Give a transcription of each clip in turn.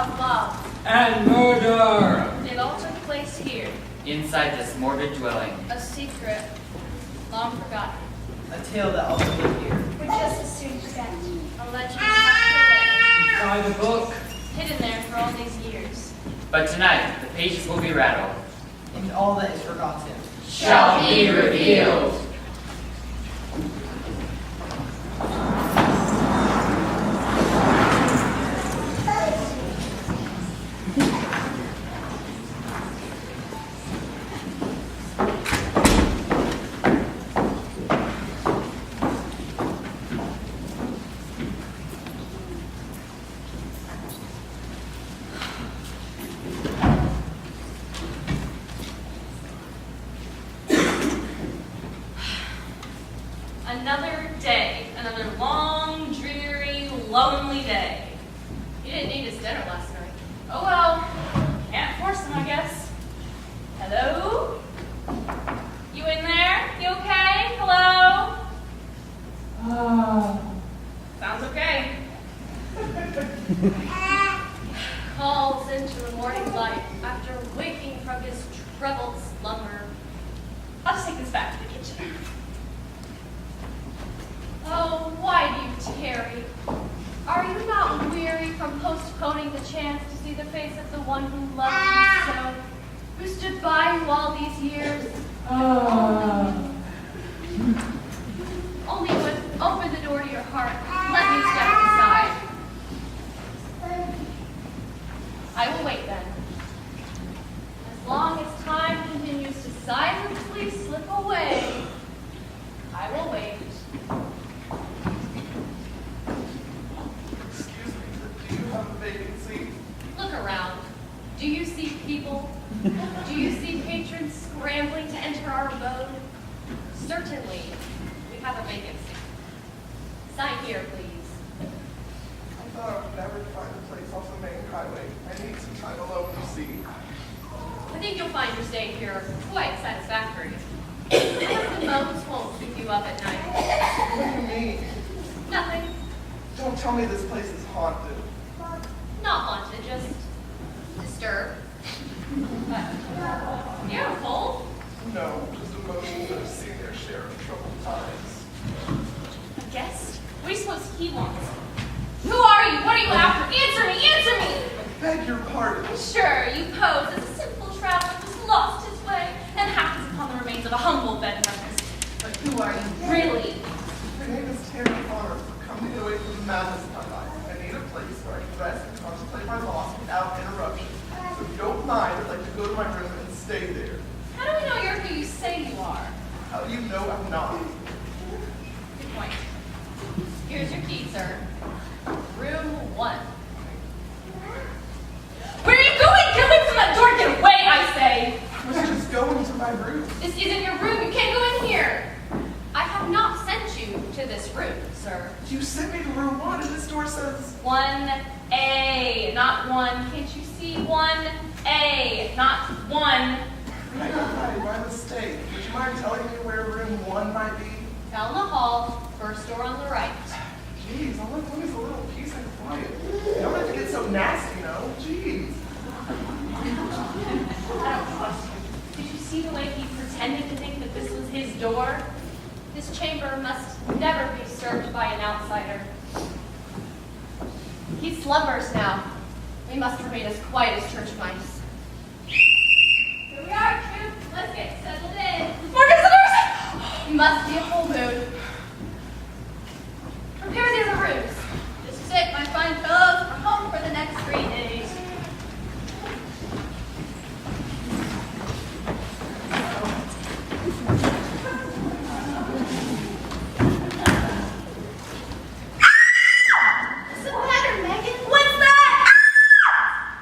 of love, and murder. It all took place here, inside this morbid dwelling. a secret, long forgotten. A tale that also lived here. We're just as soon forget. A legend tucked Inside the book. away, hidden there for all these years. But tonight, the pages will be rattled. And all that is forgotten Shall be revealed. Another day, another long, dreary, lonely day. He didn't eat his dinner last night. Oh well, can't force him, I guess. Hello? You in there? You okay? Hello? Sounds okay. Calls into the morning light after waking from his troubled slumber. I'll just take this back to the kitchen. Oh, why do you tarry? Are you not weary from postponing the chance to see the face of the one who loved you so, who stood by you all these years? Only would open the door to your heart, let me step aside. I will wait then. As long as time continues to silently slip away, I will wait. Vacancy. Look around. Do you see people? Do you see patrons scrambling to enter our abode? Certainly, we have a vacancy. Sign here, please. I thought I would never find a place off the main highway. I need some time alone to see. I think you'll find your stay here quite satisfactory. The moans won't keep you up at night. What do you mean? Nothing. Don't tell me this place is haunted. Not haunted, just disturbed. You're cold. No, just emotions that have seen their share of troubled times. A guest? What do you suppose he wants? Who are you? What are you after? Answer me! Answer me! I beg your pardon. Sure, you pose as a simple traveler who's lost his way and happens upon the remains of a humble bedfellows. But who are you really? My name is Terry Farmer. Come to get away from the madness of my life. I need a place where I can rest and contemplate my loss without interruption. So if you don't mind, I'd like to go to my room and stay there. How do we know you're who you say you are? How do you know I'm not? Good point. Here's your key, sir. Room 1. Where are you going? Get away from that door! Get away, I say! Let's just go into my room. This isn't your room. You can't go in here. I have not sent you to this room, sir. You sent me to room 1 and this door says... 1A, not 1. Can't you see? 1A, not 1. Right, my mistake. Would you mind telling me where room 1 might be? Down the hall, first door on the right. Jeez, all I want is a little peace and quiet. You don't have to get so nasty, you know? Jeez. I don't trust you. Did you see the way he pretended to think that this was his door? This chamber must never be searched by an outsider. He slumbers now. We must remain as quiet as church mice. Here we are, troop. Let's get settled in. More visitors! Must be a full moon. Prepare the other rooms. This is it, my fine fellows. We're home for the next 3 days. What's the matter, Megan? What's that?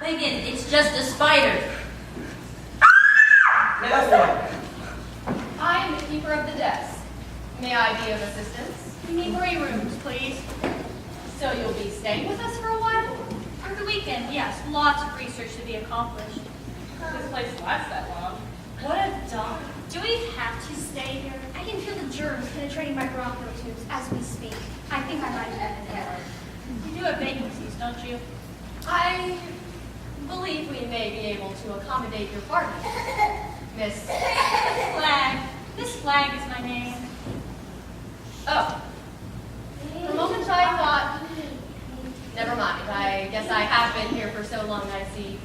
Megan, it's just a spider. I am the keeper of the desk. May I be of assistance? We need 3 rooms, please. So you'll be staying with us for a while? For the weekend, yes. Lots of research to be accomplished. This place lasts that long. What a dump. Do we have to stay here? I can feel the germs penetrating my bronchial tubes as we speak. I think I might have had an error. You do have vacancies, don't you? I believe we may be able to accommodate your party, Miss Flag. Miss Flag is my name. Oh. For a moment I thought, never mind. I guess I have been here for so long I see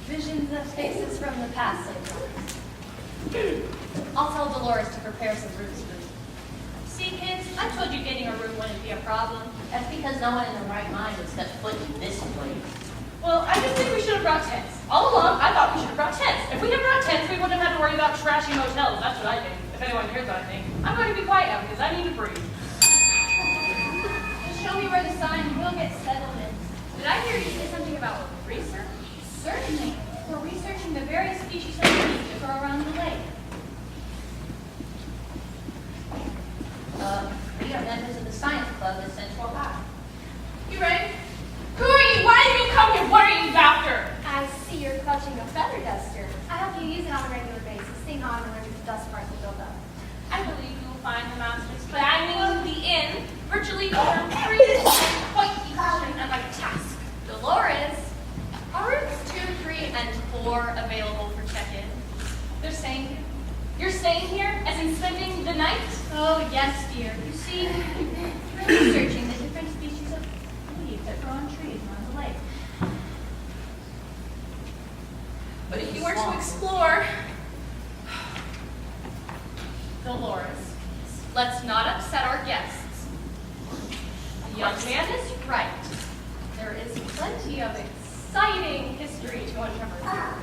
visions of faces from the past sometimes. I'll tell Dolores to prepare some rooms for you. See, kids, I told you getting a room wouldn't be a problem. That's because no one in their right mind would step foot in this place. Well, I just think we should have brought tents. All along, I thought we should have brought tents. If we had brought tents, we wouldn't have had to worry about trashy motels. That's what I think. If anyone hears what I think. I'm going to be quiet now because I need to breathe. Just show me where the sign will get settled in. Did I hear you say something about research? Certainly. We're researching the various species of weeds that grow around the lake. We are members of the science club at Central High. You ready? Who are you? Why did you come here? What are you after? I see you're clutching a feather duster. I hope you use it on a regular basis, seeing how I'm allergic to dust particles build up. I believe you will find the masters planning the inn virtually free, quite efficient and like a task. Dolores, are rooms 2, 3, and 4 available for check-in? They're staying here. You're staying here, as in spending the night? Oh, yes, dear. You see, we're researching the different species of weeds that grow on trees around the lake. But if you were to explore, Dolores, let's not upset our guests. The young man is right. There is plenty of exciting history to uncover.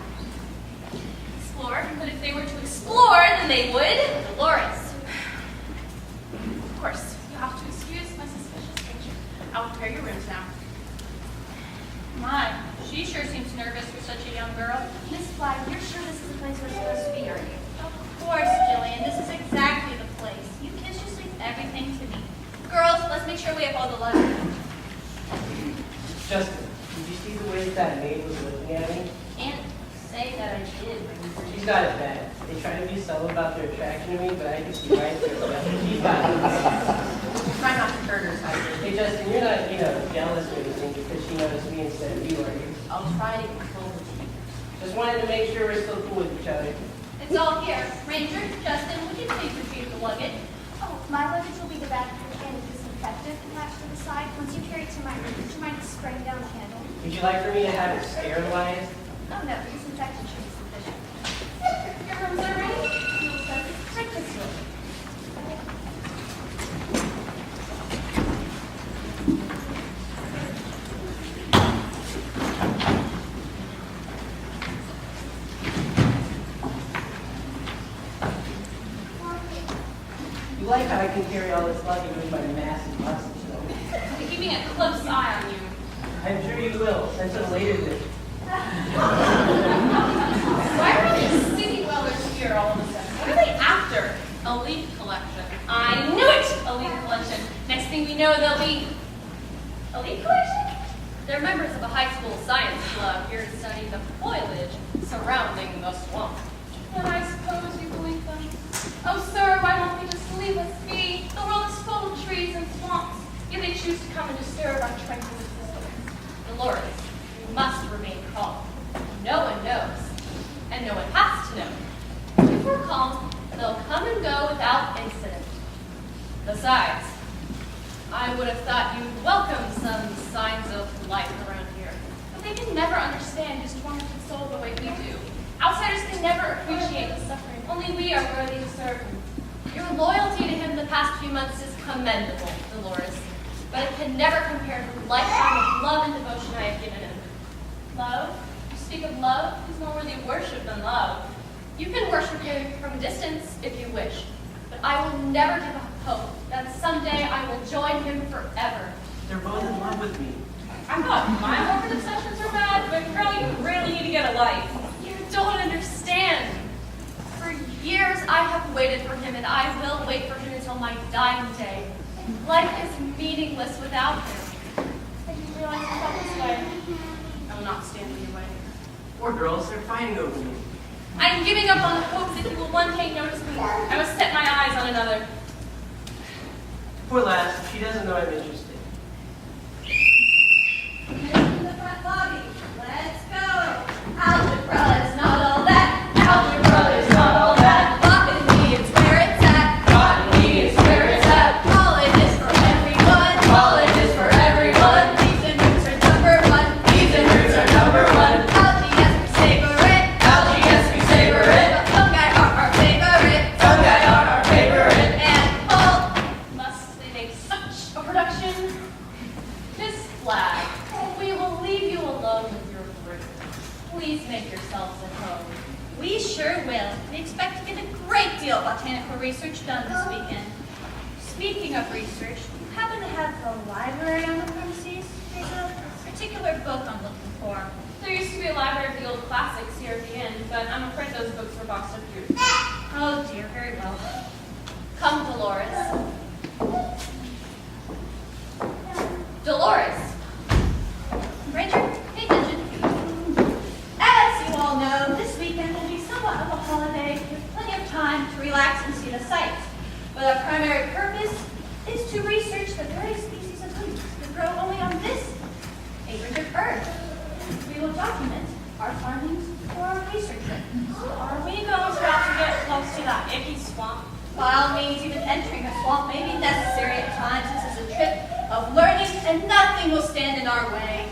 explore, but if they were to explore, then they would. Dolores, Of course, you'll have to excuse my suspicious nature. I'll prepare your rooms now. my, she sure seems nervous for such a young girl. Miss Flag, you're sure this is the place we're supposed to be, are you? Of course, Jillian, this is exactly the place. You kids just leave everything to me. Girls, let's make sure we have all the luggage. Justin, did you see the way that maid was looking at me? Can't say that I did when you were She's got it bad. They try to be subtle about their attraction to me, but I can see right through it. She's got it bad. try not to hurt her, Tiger. Hey, Justin, you're not, jealous or anything because she noticed me instead of you, are you? I'll try to control the team. Just wanted to make sure we're still cool with each other. It's all here. Ranger, Justin, would you please retrieve the luggage? Oh, my luggage will be the bag of your can of disinfectant attached to the side. Once you carry it to my room, would you mind spraying down the handle? Would you like for me to have it sterilized? Oh no, disinfectant should be sufficient. Your rooms are ready. You'll start with breakfast room. You like how I can carry all this luggage with my massive muscles, though? I'll be keeping a close eye on you. I'm sure you will, until later this. Why are these city dwellers here all of a sudden? What are they after? A leaf collection. I knew it! A leaf collection. Next thing we know, they'll be... A leaf collection? They're members of a high school science club here to study the foliage surrounding the swamp. And I suppose you believe them. Oh, sir, why won't they just leave us be? The world is full of trees and swamps. Yet they choose to come and disturb our tranquil existence. Dolores, you must remain calm. No one knows, and no one has to know. If we're calm, they'll come and go without incident. Besides, I would have thought you'd welcome some signs of life around here. But they can never understand his tormented soul the way we do. Outsiders can never appreciate his suffering. Only we are worthy to serve him. Your loyalty to him the past few months is commendable, Dolores, but it can never compare to the lifetime of love and devotion I have given him. Love? You speak of love? Who's more worthy of worship than love? You can worship him from a distance if you wish, but I will never give up hope that someday I will join him forever. They're both in love with me. I thought my morbid obsessions were bad, but girl, you really need to get a life. You don't understand. For years I have waited for him, and I will wait for him until my dying day. Life is meaningless without him. I didn't realize you felt this way. I will not stand in your way. Poor girls, they're fighting over me. I am giving up on the hope that you will one day notice me. I must set my eyes on another. Poor lass, she doesn't know I'm interested. In the front lobby. please make yourselves at home. We sure will. We expect to get a great deal of botanical research done this weekend. Speaking of research, do you happen to have the library on the premises? There's a particular book I'm looking for. There used to be a library of the old classics here at the inn, but I'm afraid those books were boxed up here. Oh dear, very well. Come, Dolores. Dolores! Ranger, pay attention. As you all know, this weekend will be somewhat of a holiday with plenty of time to relax and see the sights. But our primary purpose is to research the various species of leaves that grow only on this acreage of Earth. We will document our findings for our research trip. Are we going to get close to that icky swamp? By all means, even entering a swamp may be necessary at times. This is a trip of learning, and nothing will stand in our way.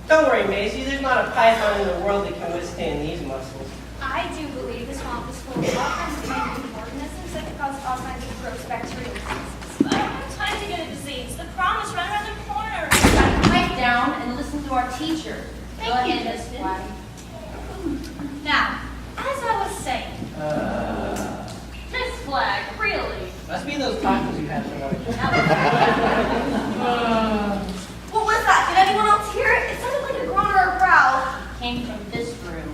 Don't worry, Maisie. There's not a python in the world that can withstand these muscles. I do believe the swamp is full of all kinds of minute organisms that can cause all kinds of gross bacterial diseases. I don't have time to get a disease. The prom is right around the corner. Pipe down and listen to our teacher. Go ahead, Miss Flagg. Now, as I was saying, Miss Flagg, really? Must be those tacos you had for lunch. what was that? Did anyone else hear it? It sounded like a groan or a growl. Came from this room.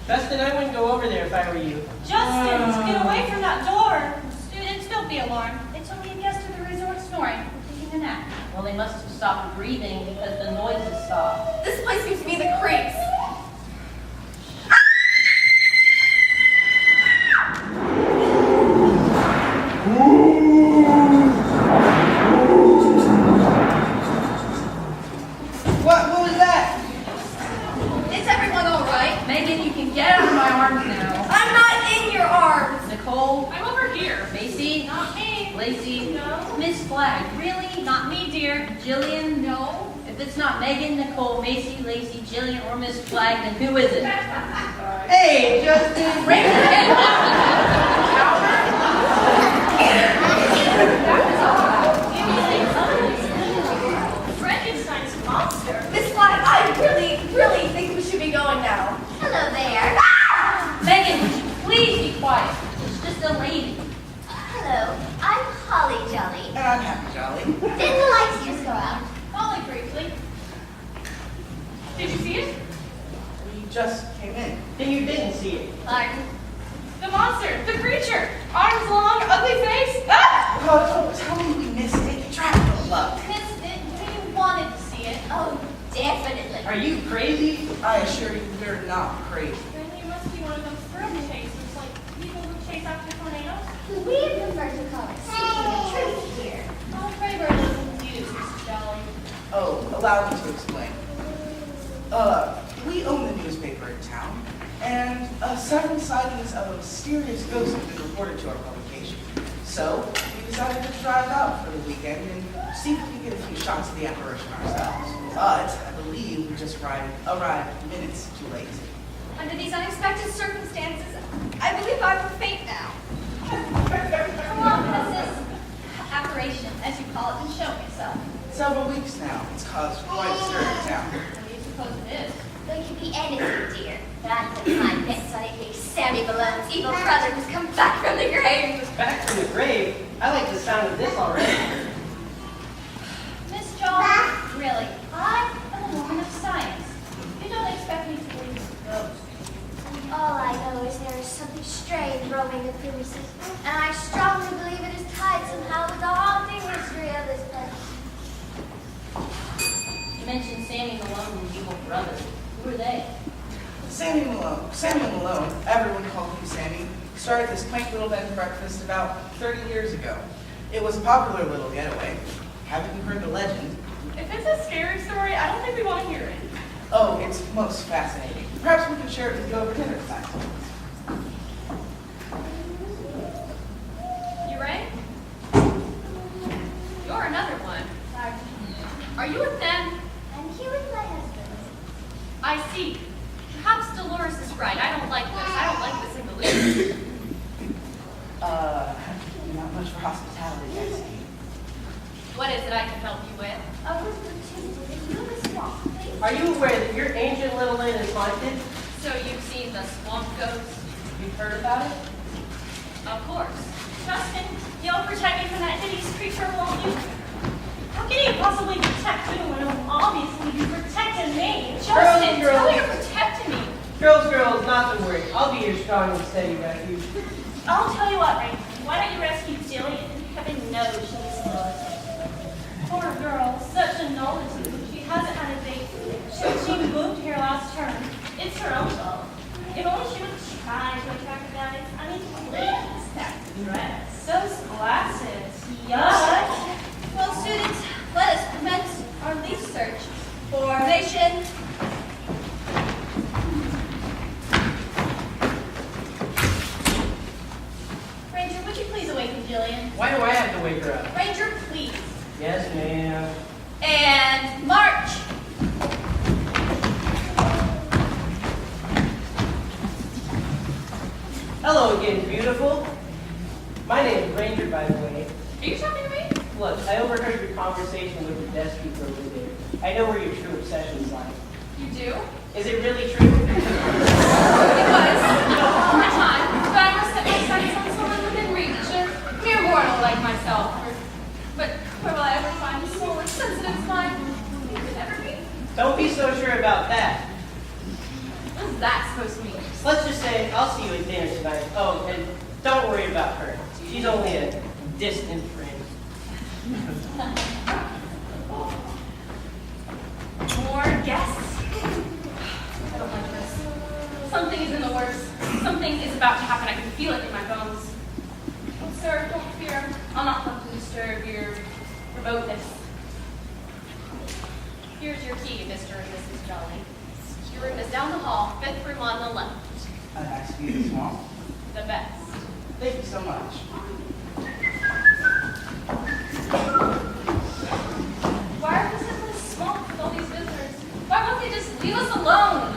Justin, I wouldn't go over there if I were you. Justin, get away from that door. Students, don't be alarmed. It's only a guest of the resort snoring. We're taking a nap. Well, they must have stopped breathing because the noises stopped. This place gives me the creeps. What was that? Is everyone all right? Megan, you can get out of my arms now. I'm not in your arms. Nicole, I'm over here. Macy, Not me. Lacey, No. Miss Flagg. Really? Not me, dear. Jillian? No. If it's not Megan, Nicole, Macy, Lacey, Jillian, or Miss Flagg, then who is it? Hey, Justin. Frankenstein's monster. Miss Flagg, I really think we should be going now. Hello there. Megan, would you please be quiet? It's just a lady. Hello, I'm Holly Jolly. And I'm Happy Jolly. Didn't the lights just go out? Only briefly. Did you see it? We just came in. Then you didn't see it. Pardon? The monster, the creature. Arms long, ugly face. Ah! Oh, don't tell me we missed it. You tried for luck. Missed it. We wanted to see it. Oh, definitely. Are you crazy? I assure you, we're not crazy. Then you must be one of those thrill chasers, like people who chase after tornadoes. We prefer to call it seeking the truth here. I'm afraid we're a little confused, Mrs. Jolly. Oh, allow me to explain. We own the newspaper in town, and several sightings of a mysterious ghost have been reported to our publication. So, we decided to drive out for the weekend and see if we could get a few shots of the apparition ourselves. But I believe we just arrived minutes too late. Under these unexpected circumstances, I believe I will faint now. How long has this apparition, as you call it, been showing itself? Several weeks now. It's caused quite a stir in town. What do you suppose it is? It could be anything, dear. That's the time next Sunday big Sammy Malone's evil brother who's come back from the grave. Back from the grave? I like the sound of this already. Miss Jolly, really, I am a woman of science. You don't expect me to believe in ghosts. All I know is there is something strange roaming the premises, and I strongly believe it is tied somehow with the haunting history of this place. You mentioned Sammy Malone and evil brother. Who are they? Sammy Malone, everyone called him Sammy, started this quaint little bed and breakfast about 30 years ago. It was a popular little getaway. Haven't you heard the legend? If it's a scary story, I don't think we want to hear it. Oh, it's most fascinating. Perhaps we can share it with you over dinner tonight. You ready? You're another one. Are you with them? I'm here with my husband. I see. Perhaps Dolores is right. I don't like this. I don't like this in the least. Not much for hospitality, I see. What is it I can help you with? A whisper too, with you in the swamp, please. Are you aware that your ancient little inn is haunted? So you've seen the swamp ghost? You've heard about it? Of course. Justin, you'll protect me from that hideous creature, won't you? How can you possibly protect you when obviously you protected me? Justin, Girls. tell me you're protecting me. Girls, not to worry. I'll be your strong and steady refuge. I'll tell you what, Ranger. Why don't you rescue Jillian? Heaven knows she's lost. Poor girl, such a nullity. She hasn't had a date since she moved here last term. It's her own fault. If only she would try to attract guys. I mean, please, that dress. Those glasses. Yuck. Well, students, let us commence our research. Formation. Ranger, would you please awaken Jillian? Why do I have to wake her up? Ranger, please. Yes, ma'am. And march. Hello again, beautiful. My name is Ranger, by the way. Are you talking to me? Look, I overheard your conversation with the desk keeper over there. I know where your true obsessions lie. You do? Is it really true? It was. All the time. But I must set my sights on someone within reach, a mere mortal like myself. But where will I ever find a soul as sensitive as mine? You could never be. Don't be so sure about that. What is that supposed to mean? Let's just say I'll see you at dinner tonight. Oh, and don't worry about her. She's only a distant friend. More guests? I don't like this. Something is in the works. Something is about to happen. I can feel it in my bones. Oh, sir, don't fear. I'll not come to disturb your remoteness. Here's your key, Mr. and Mrs. Jolly. Your room is down the hall, 5th room on the left. I'd ask you this small. The best. Thank you so much. Why are we sitting in this swamp with all these visitors? Why won't they just leave us alone?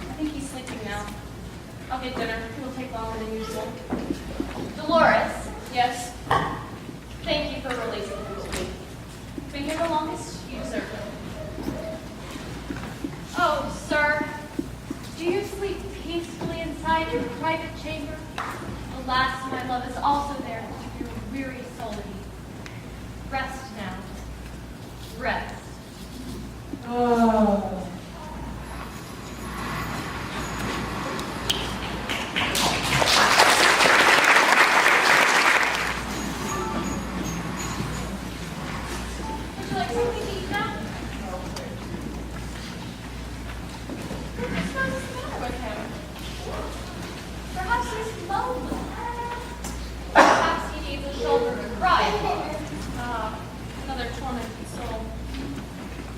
I think he's sleeping now. I'll get dinner. It will take longer than usual. Dolores, yes? Thank you for releasing him to me. Been here the longest? You deserve it. Oh, sir. Do you sleep peacefully inside your private chamber? Alas, my love is also there to keep your weary soul at ease. Rest now. Rest. Oh. Would you like something to eat now? What is the matter with him? Perhaps he's lonely. Perhaps he needs a shoulder to cry upon. Ah, another tormented soul.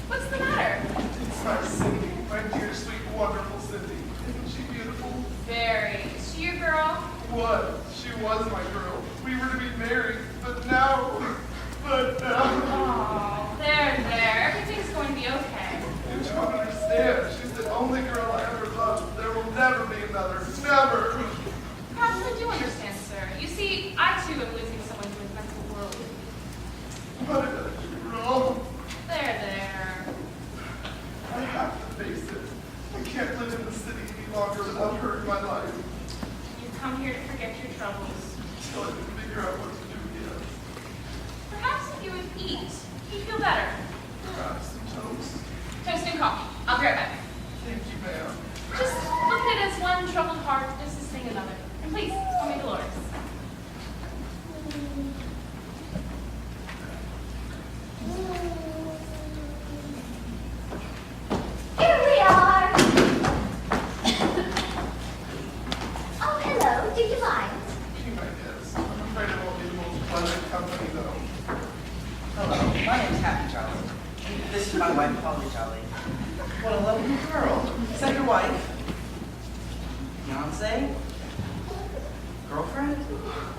What's the matter? It's my Cindy, my dear, sweet, wonderful Cindy. Isn't she beautiful? Very. Is she your girl? What? She was my girl. We were to be married, but now. Oh, there. Everything's going to be okay. You don't understand. She's the only girl I ever loved. There will never be another. Never. Perhaps I do understand, sir. You see, I too am losing someone to his mental world. What did I do wrong? There. I have to face it. I can't live in the city any longer without her in my life. You've come here to forget your troubles. Till I can figure out what to do again. Perhaps if you would eat, you'd feel better. Perhaps some toast. Toast and coffee. I'll be right back. Thank you, ma'am. Just look at it as one troubled heart just to sing another. And please, call me Dolores. Here we are. Oh, hello. Do you mind? She might guess. I'm afraid it won't be the most pleasant company, though. Hello, my name's Happy Jolly. This is my wife, Polly Jolly. What a lovely girl. Is that your wife? Fiance? Girlfriend?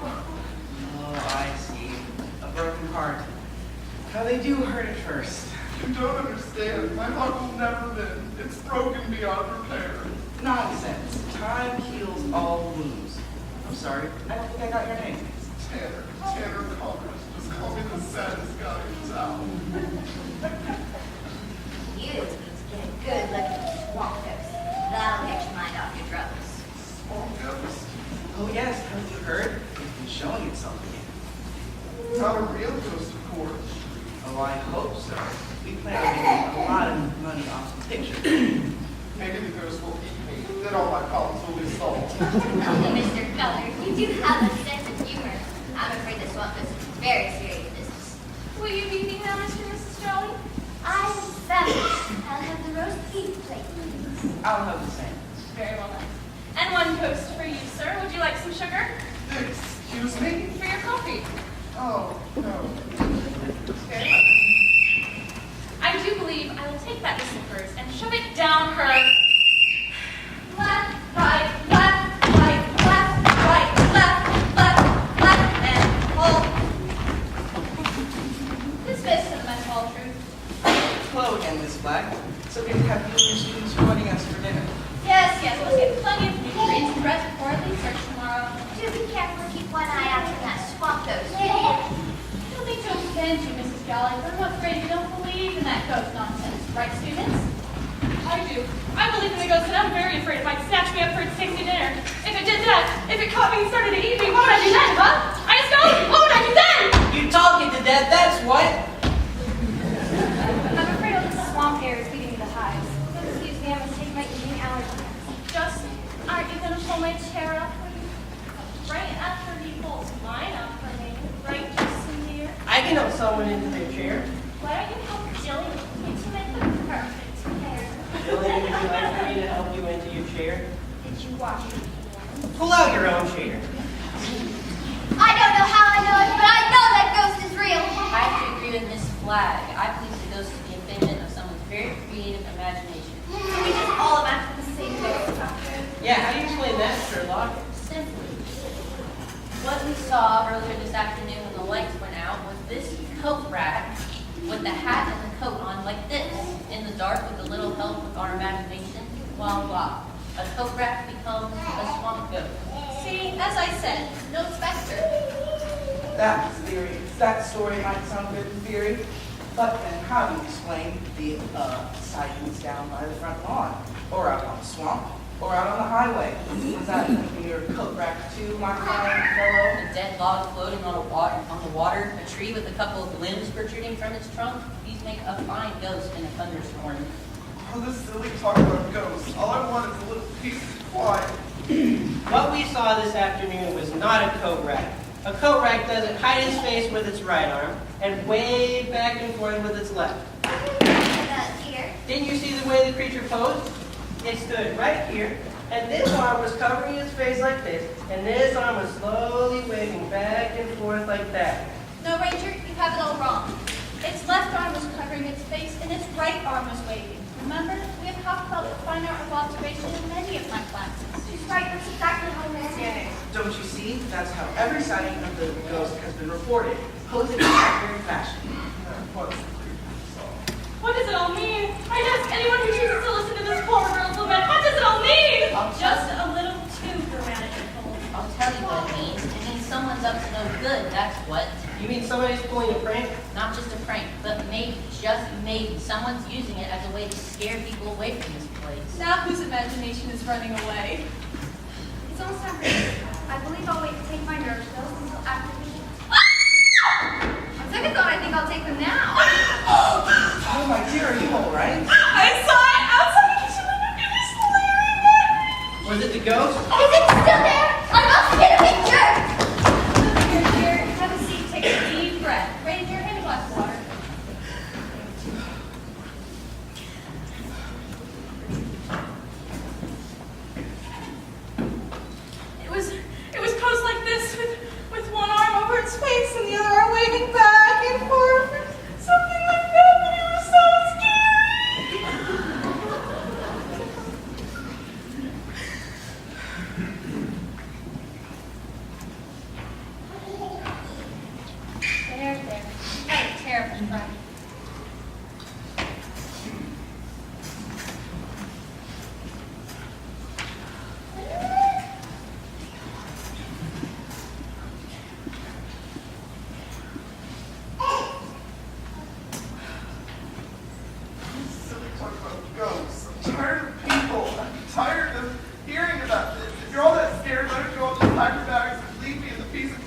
Oh, I see. A broken heart. How they do hurt at first. You don't understand. My heart will never mend. It's broken beyond repair. Nonsense. Time heals all wounds. I'm sorry, I don't think I got your name. Tanner Congress. Just call me the saddest guy in town. You need to get a good look at the swamp ghost. That'll get your mind off your troubles. Swamp ghost. Oh yes, haven't you heard? It's been showing itself again. Not a real ghost, of course. Oh, I hope so. We plan on making a lot of money off some pictures. Maybe the ghost will eat me. Then all my problems will be solved. Oh, Mr. Feller, you do have a sense of humor. I'm afraid the swamp ghost is very serious business. Will you be eating now, Mr. and Mrs. Jolly? I'm famished. I'll have the roast beef plate, please. I'll have the same. Very well then. And one toast for you, sir. Would you like some sugar? Excuse me? For your coffee. Oh, no. Very well. I do believe I will take that whistle of hers and shove it down her. Left, right, left, right, left, left, left, and hold. Dismissed to the men's hall, Truth. Hello again, Miss Black. So good to have you and your students joining us for dinner. Yes, we'll get plenty of nutrients and rest before I leave church tomorrow. Do be careful to keep one eye out for that swamp ghost. I don't need to offend you, Mrs. Jolly, but I'm afraid you don't believe in that ghost nonsense. Right, students? I do. I believe in the ghost, and I'm very afraid it might snatch me up for its tasty dinner. If it did that, if it caught me and started to eat me, what would I do then, huh? I just know. What would I do then? You talking to death, that's what. I'm afraid all this swamp air is leaving me the hives. Excuse me, I must take my evening allergy. Just, aren't you going to pull my chair up for me? Right after he pulls mine up for me. Right, Justin, dear? I can help someone into their chair. Why don't you help Jillian into make the perfect pair? Jillian, would you like for me to help you into your chair? Did you wash your hands? Pull out your own chair. I don't know how I know it, but I know that ghost is real. I have to agree with Miss Flagg. I believe the ghost is the invention of someone's very creative imagination. So we just all imagine the same ghost, Doctor. Yeah, how do you explain that, Sherlock? Simply, what we saw earlier this afternoon when the lights went out was this coat rack with the hat and the coat on like this. In the dark, with a little help with our imagination, voila. A coat rack becomes a swamp ghost. See, as I said, no specter. That's theory. That story might sound good in theory, but then how do you explain the sightings down by the front lawn, or out on the swamp, or out on the highway? Was that in your coat rack too, my fine fellow? A dead log floating on the water, a tree with a couple of limbs protruding from its trunk. These make a fine ghost in a thunderstorm. All this silly talk about ghosts. All I want is a little peace and quiet. What we saw this afternoon was not a coat rack. A coat rack doesn't hide its face with its right arm and wave back and forth with its left. Here. Didn't you see the way the creature posed? It stood right here, and this arm was covering its face like this, and this arm was slowly waving back and forth like that. No, Ranger, you have it all wrong. Its left arm was covering its face, and its right arm was waving. Remember, we have talked about the fine art of observation in many of my classes. She's right, that's exactly how it is. Don't you see? That's how every sighting of the ghost has been reported, posed in an accurate fashion. What's the creature saw? What does it all mean? I ask anyone who chooses to listen to this poor girl's lament, what does it all mean? Just a little too dramatic, Nicole. I'll tell you what it means. It means someone's up to no good, that's what. You mean somebody's pulling a prank? Not just a prank, but maybe, just maybe, someone's using it as a way to scare people away from this place. Now whose imagination is running away? It's almost time for dinner. I believe I'll wait to take my nerve pills until after the meeting. On second thought, I think I'll take them now. Oh my dear, are you all right? I saw it outside the kitchen window. It was glaring at me. Was it the ghost? Is it still there? I must get a picture. Here, have a seat, take a deep breath. Ranger, hand a glass of water. It was posed like this, with one arm over its face and the other arm waving back and forth. Something like that, but it was so There. That's a terrible fright.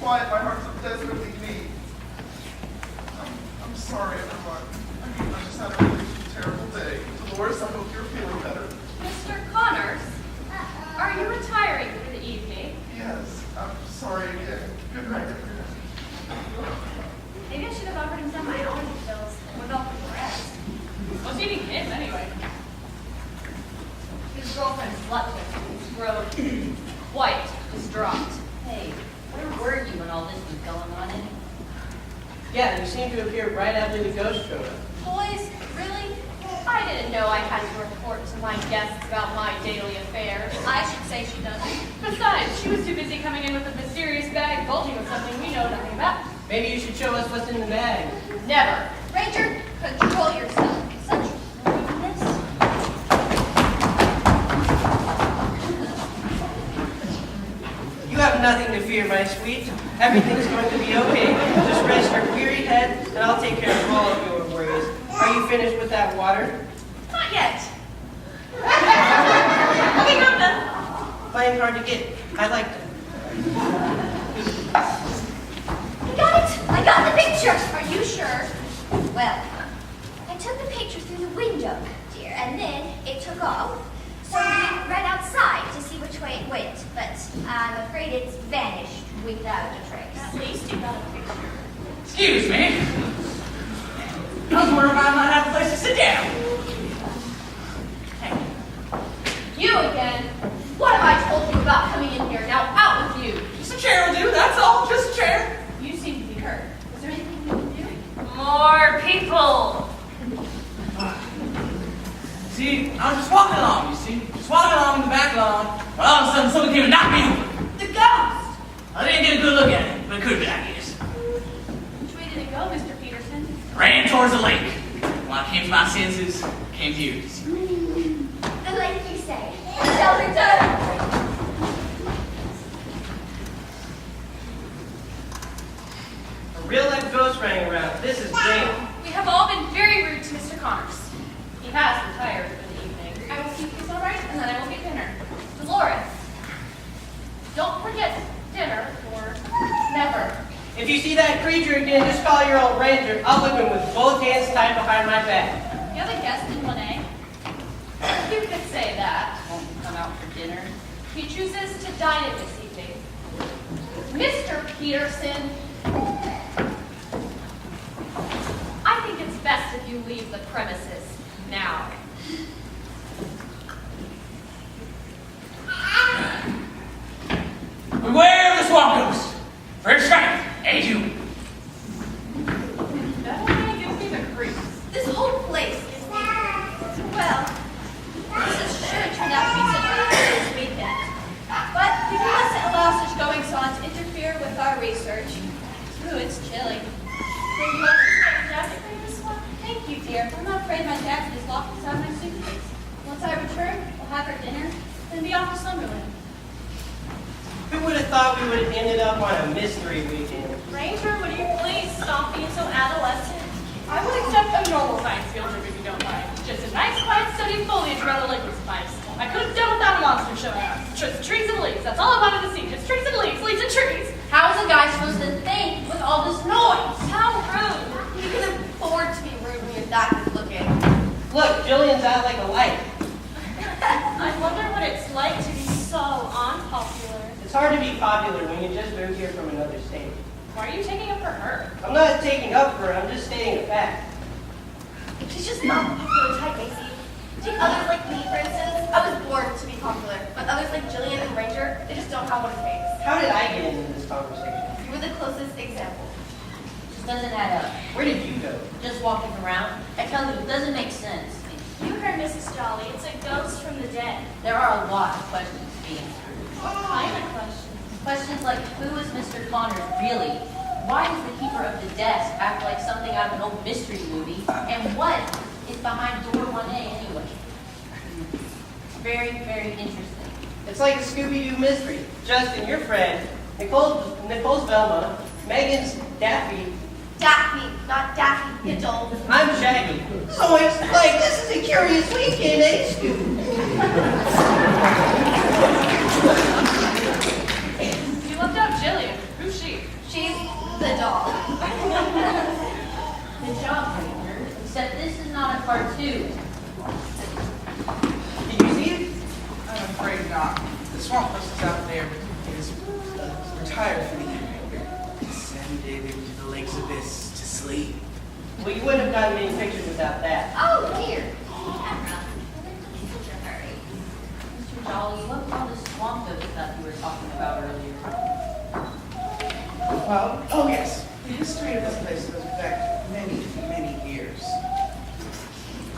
quiet my heart so desperately needs. I'm sorry, everyone. I just had a really terrible day. Dolores, I hope you're feeling better. Mr. Connors, are you retiring for the evening? Yes, I'm sorry again. Good night, everyone. Maybe I should have offered him some biology pills with all the rest. What's eating him anyway? His girlfriend slept with him. He's grown quite distraught. Hey, where were you when all this was going on anyway? Yeah, you seem to appear right after the ghost showed up. Boys, really? I didn't know I had to report to my guests about my daily affairs. I should say she doesn't. Besides, she was too busy coming in with a mysterious bag bulging with something we know nothing about. Maybe you should show us what's in the bag. Never. Ranger, control yourself. Such rudeness. You have nothing to fear, my sweet. Everything's going to be okay. Just rest your weary head, and I'll take care of all of your worries. Are you finished with that water? Not yet. Okay, I'm done. Playing hard to get. I like them. I got it! I got the picture! Are you sure? Well, I took the picture through the window, dear, and then it took off. So we ran outside to see which way it went, but I'm afraid it's vanished without a trace. At least you got a picture. Excuse me. I was wondering if I might have a place to sit down. You again? What have I told you about coming in here? Now out with you. Just a chair will do, that's all, just a chair. You seem to be hurt. Is there anything you can do? More people. See, I was just walking along, you see. Just walking along in the back lawn, when all of a sudden someone came and knocked me over. The ghost! I didn't get a good look at it, but it could have been, I guess. Which way did it go, Mr. Peterson? Ran towards the lake. When I came to my senses, I came to you. And like you say, it shall return! A real life ghost rang around. This is great. We have all been very rude to Mr. Connors. He has retired for the evening. I will keep this all right, and then I will get dinner. Dolores, don't forget dinner or never. If you see that creature again, just call your old ranger. I'll whip him with both hands tied behind my back. You have a guest in Monet? You could say that. Won't you come out for dinner? He chooses to dine in this evening. Mr. Peterson, I think it's best if you leave the premises now. Beware of the swamp ghost. First strike, and you. That only gives me the creeps. This whole place is dangerous. Well, this is sure turned out to be such a this weekend. But we mustn't allow such goings-on to interfere with our research. Ooh, it's chilly. Would you like to take a jacket for this one? Thank you, dear. I'm not afraid my jacket is locked inside my suitcase. Once I return, we'll have our dinner, then be off to Slumberland. Who would have thought we would have ended up on a mystery weekend? Ranger, would you please stop being so adolescent? I will accept a normal science field trip if you don't mind. Just a nice, quiet study of foliage around a liquid spice. I could have done without a monster showing up. Just trees and leaves. That's all I wanted to see. Just trees and leaves, leaves and trees. How is a guy supposed to think with all this noise? How rude. You can afford to be rude when you're that good looking. Look, Jillian's out like a light. I wonder what it's like to be so unpopular. It's hard to be popular when you just moved here from another state. Why are you taking up for her? I'm not taking up for her, I'm just stating a fact. She's just not the popular type, Macy. Take others like me, for instance. I was born to be popular, but others like Jillian and Ranger, they just don't have what it takes. How did I get into this conversation? You were the closest example. Just doesn't add up. Where did you go? Just walking around. I tell you, it doesn't make sense. You heard Mrs. Jolly. It's a ghost from the dead. There are a lot of questions being answered. What kind of questions? Questions like, who is Mr. Connors really? Why does the keeper of the desk act like something out of an old mystery movie? And what is behind door 1A anyway? It's very, very interesting. It's like a Scooby-Doo mystery. Justin, your friend, Nicole's Velma, Megan's Daffy. Daphne, not Daffy, you doll. I'm Shaggy. So it's like, this is a curious weekend, eh, Scooby? You left out Jillian. Who's she? part 2. Can you see it? I'm afraid not. The swamp hostess out there is retired for the evening. Descended into the lake's abyss to sleep. Well, you wouldn't have gotten many pictures without that. Oh, dear. Camera. In such a hurry. Mr. Jolly, what was all this swamp ghost stuff you were talking about earlier? Well, oh yes. The history of this place goes back many, many years.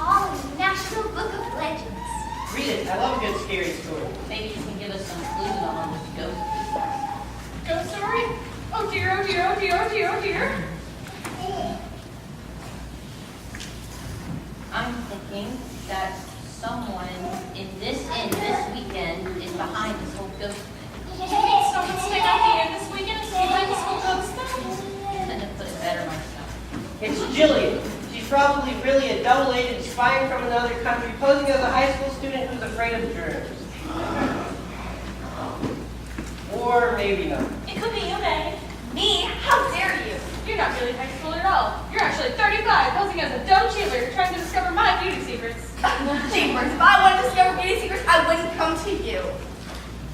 All in the National Book of Legends. Read it. I love a good scary story. Maybe you can give us some clues on what the ghost is. Ghost story? Oh dear, oh dear, oh dear, oh dear, oh dear. I'm thinking that someone in this inn this weekend is behind this whole ghost thing. Do you think someone's staying out the inn this weekend and behind this whole ghost thing? Couldn't have put it better myself. It's Jillian. She's probably really a double-agent spy from another country, posing as a high school student who's afraid of germs. Or maybe not. It could be you, Meg. Me? How dare you? You're not really high school at all. You're actually 35, posing as a dumb cheerleader trying to discover my beauty secrets. Jeepers, if I wanted to discover beauty secrets, I wouldn't come to you.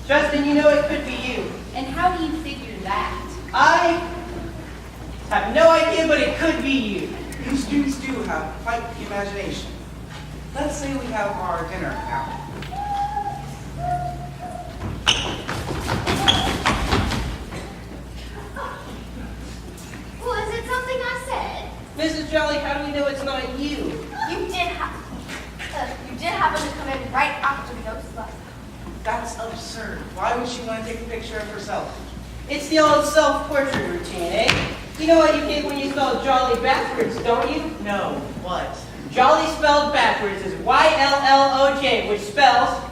Justin, you know it could be you. And how do you figure that? I have no idea, but it could be you. You students do have quite the imagination. Let's say we have our dinner now. Was it something I said? Mrs. Jolly, how do we know it's not you? You did happen to come in right after the ghost left. That's absurd. Why would she want to take a picture of herself? It's the old self-portrait routine, eh? You know what you get when you spell Jolly backwards, don't you? No. What? Jolly spelled backwards is Y-L-L-O-J, which spells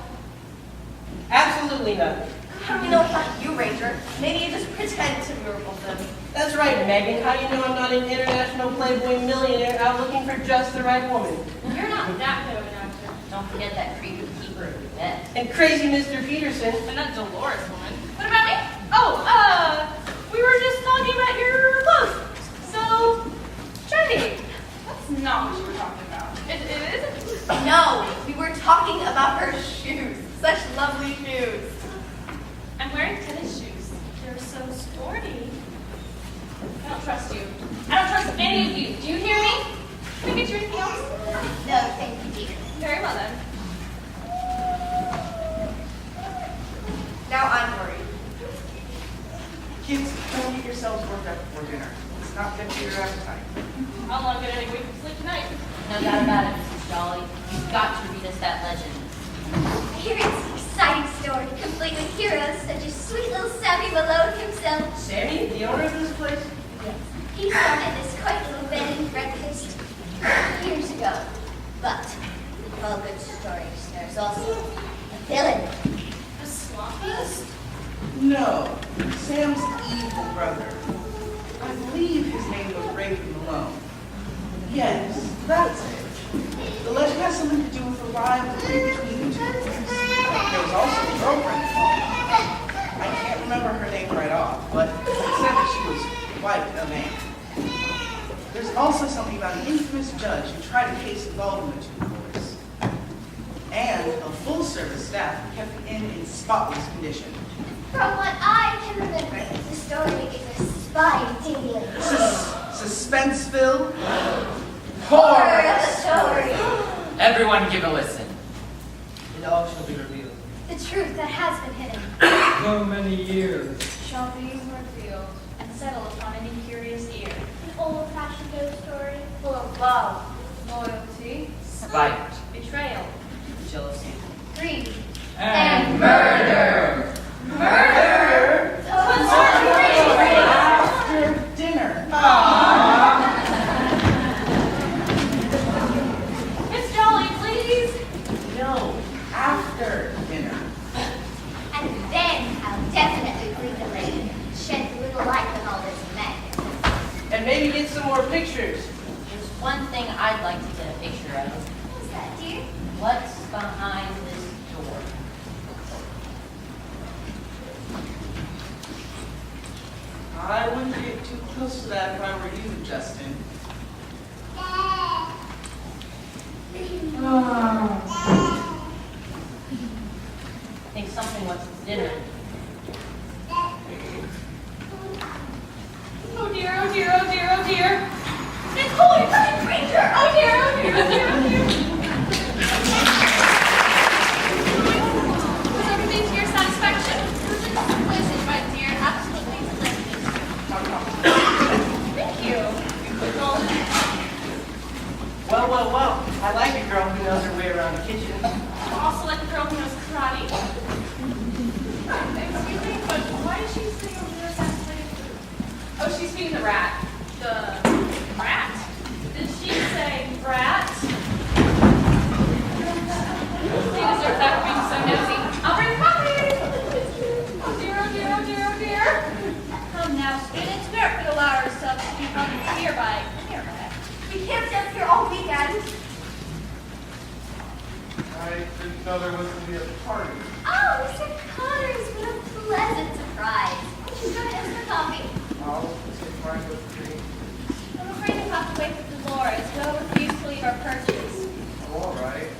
absolutely nothing. How do we know it's not you, Ranger? Maybe you just pretend to be repulsive. That's right, Megan. How do you know I'm not an international playboy millionaire out looking for just the right woman? You're not that good of an actor. Don't forget that creepy keeper of the bed. And crazy Mr. Peterson. And that Dolores woman. What about me? Oh, we were just talking about your clothes. So, trendy. That's not what you were talking about. It isn't? No, we were talking about her shoes. Such lovely shoes. I'm wearing tennis shoes. They're so sporty. I don't trust you. I don't trust any of you. Do you hear me? Can I get you anything else? No, thank you, dear. Very well then. Now I'm worried. Kids, don't get yourselves worked up before dinner. It's not good for your appetite. I'll not get any good sleep tonight. No doubt about it, Mrs. Jolly. You've got to read us that legend. I hear it's an exciting story, complete with heroes such as sweet little Sammy Malone himself. Sammy, the owner of this place? Yes, he started this quite little bed and breakfast years ago. But, with all good stories, there's also a villain. A slop beast? No. Sam's evil brother. I believe his name was Raven Malone. Yes, that's it. The legend has something to do with a rivalry between the two boys. There was also a girlfriend involved. I can't remember her name right off, but it said that she was quite a man. There's also something about an infamous judge who tried a case involving the two boys. And a full-service staff who kept the inn in spotless condition. From what I can remember, the story is a spy tale. Suspenseville. Horror of the story. Everyone give a listen. It all shall be revealed. The truth that has been hidden. So many years. Shall be revealed and settle upon any curious ear. An old-fashioned ghost story. Full of love, loyalty, Spite. betrayal, Jealousy. greed, And murder! Murder? After dinner. Miss Jolly, please. No, after dinner. And then I'll definitely bring the lady. Shed a little light on all this madness. And maybe get some more pictures. There's one thing I'd like to get a picture of. What's that, dear? What's behind this door? I wouldn't get too close to that if I were you, Justin. I think something was dinner. Oh dear, oh dear, oh dear, oh dear. Nicole, you're such a creature! Oh dear, oh dear, oh dear, oh dear. Was everything to your satisfaction? It was exquisite, my dear. Absolutely delicious. Thank you. Well, well, well. I like a girl who knows her way around the kitchen. I also like a girl who knows karate. Excuse me, but why is she sitting over there with that plate of food? Oh, she's feeding the rat. The rat? Did she say rat? She deserves that for being so nosy. I'll bring coffee! Oh dear, oh dear, oh dear, oh dear. Come now, students, we aren't going to allow ourselves to be held here by we can't stay up here all weekend. I didn't know there was going to be a party. Oh, Mr. Connors, what a pleasant surprise. Won't you go ahead and for coffee? I'll take mine with me. I'm afraid we'll have to wait for Dolores. We'll refuse to leave our perches. Oh, all right.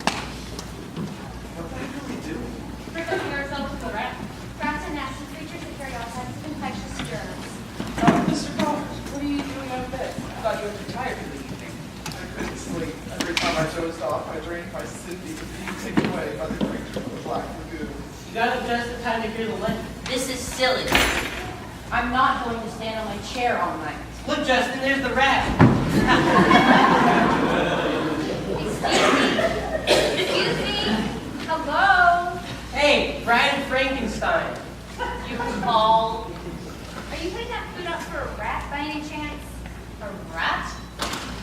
What the heck are we doing? Presenting ourselves to the rat. Rats are nasty creatures that carry all types of infectious germs. Mr. Connors, what are you doing out of bed? I thought you were retired for the evening. I couldn't sleep. Every time I dozed off, I drained my Cindy was being taken away by the creature from the Black Lagoon. You got up just in time to hear the legend. This is silly. I'm not going to stand on my chair all night. Look, Justin, there's the rat. Excuse me. Hello. Hey, Brian Frankenstein. You call Are you putting that food up for a rat by any chance? a rat?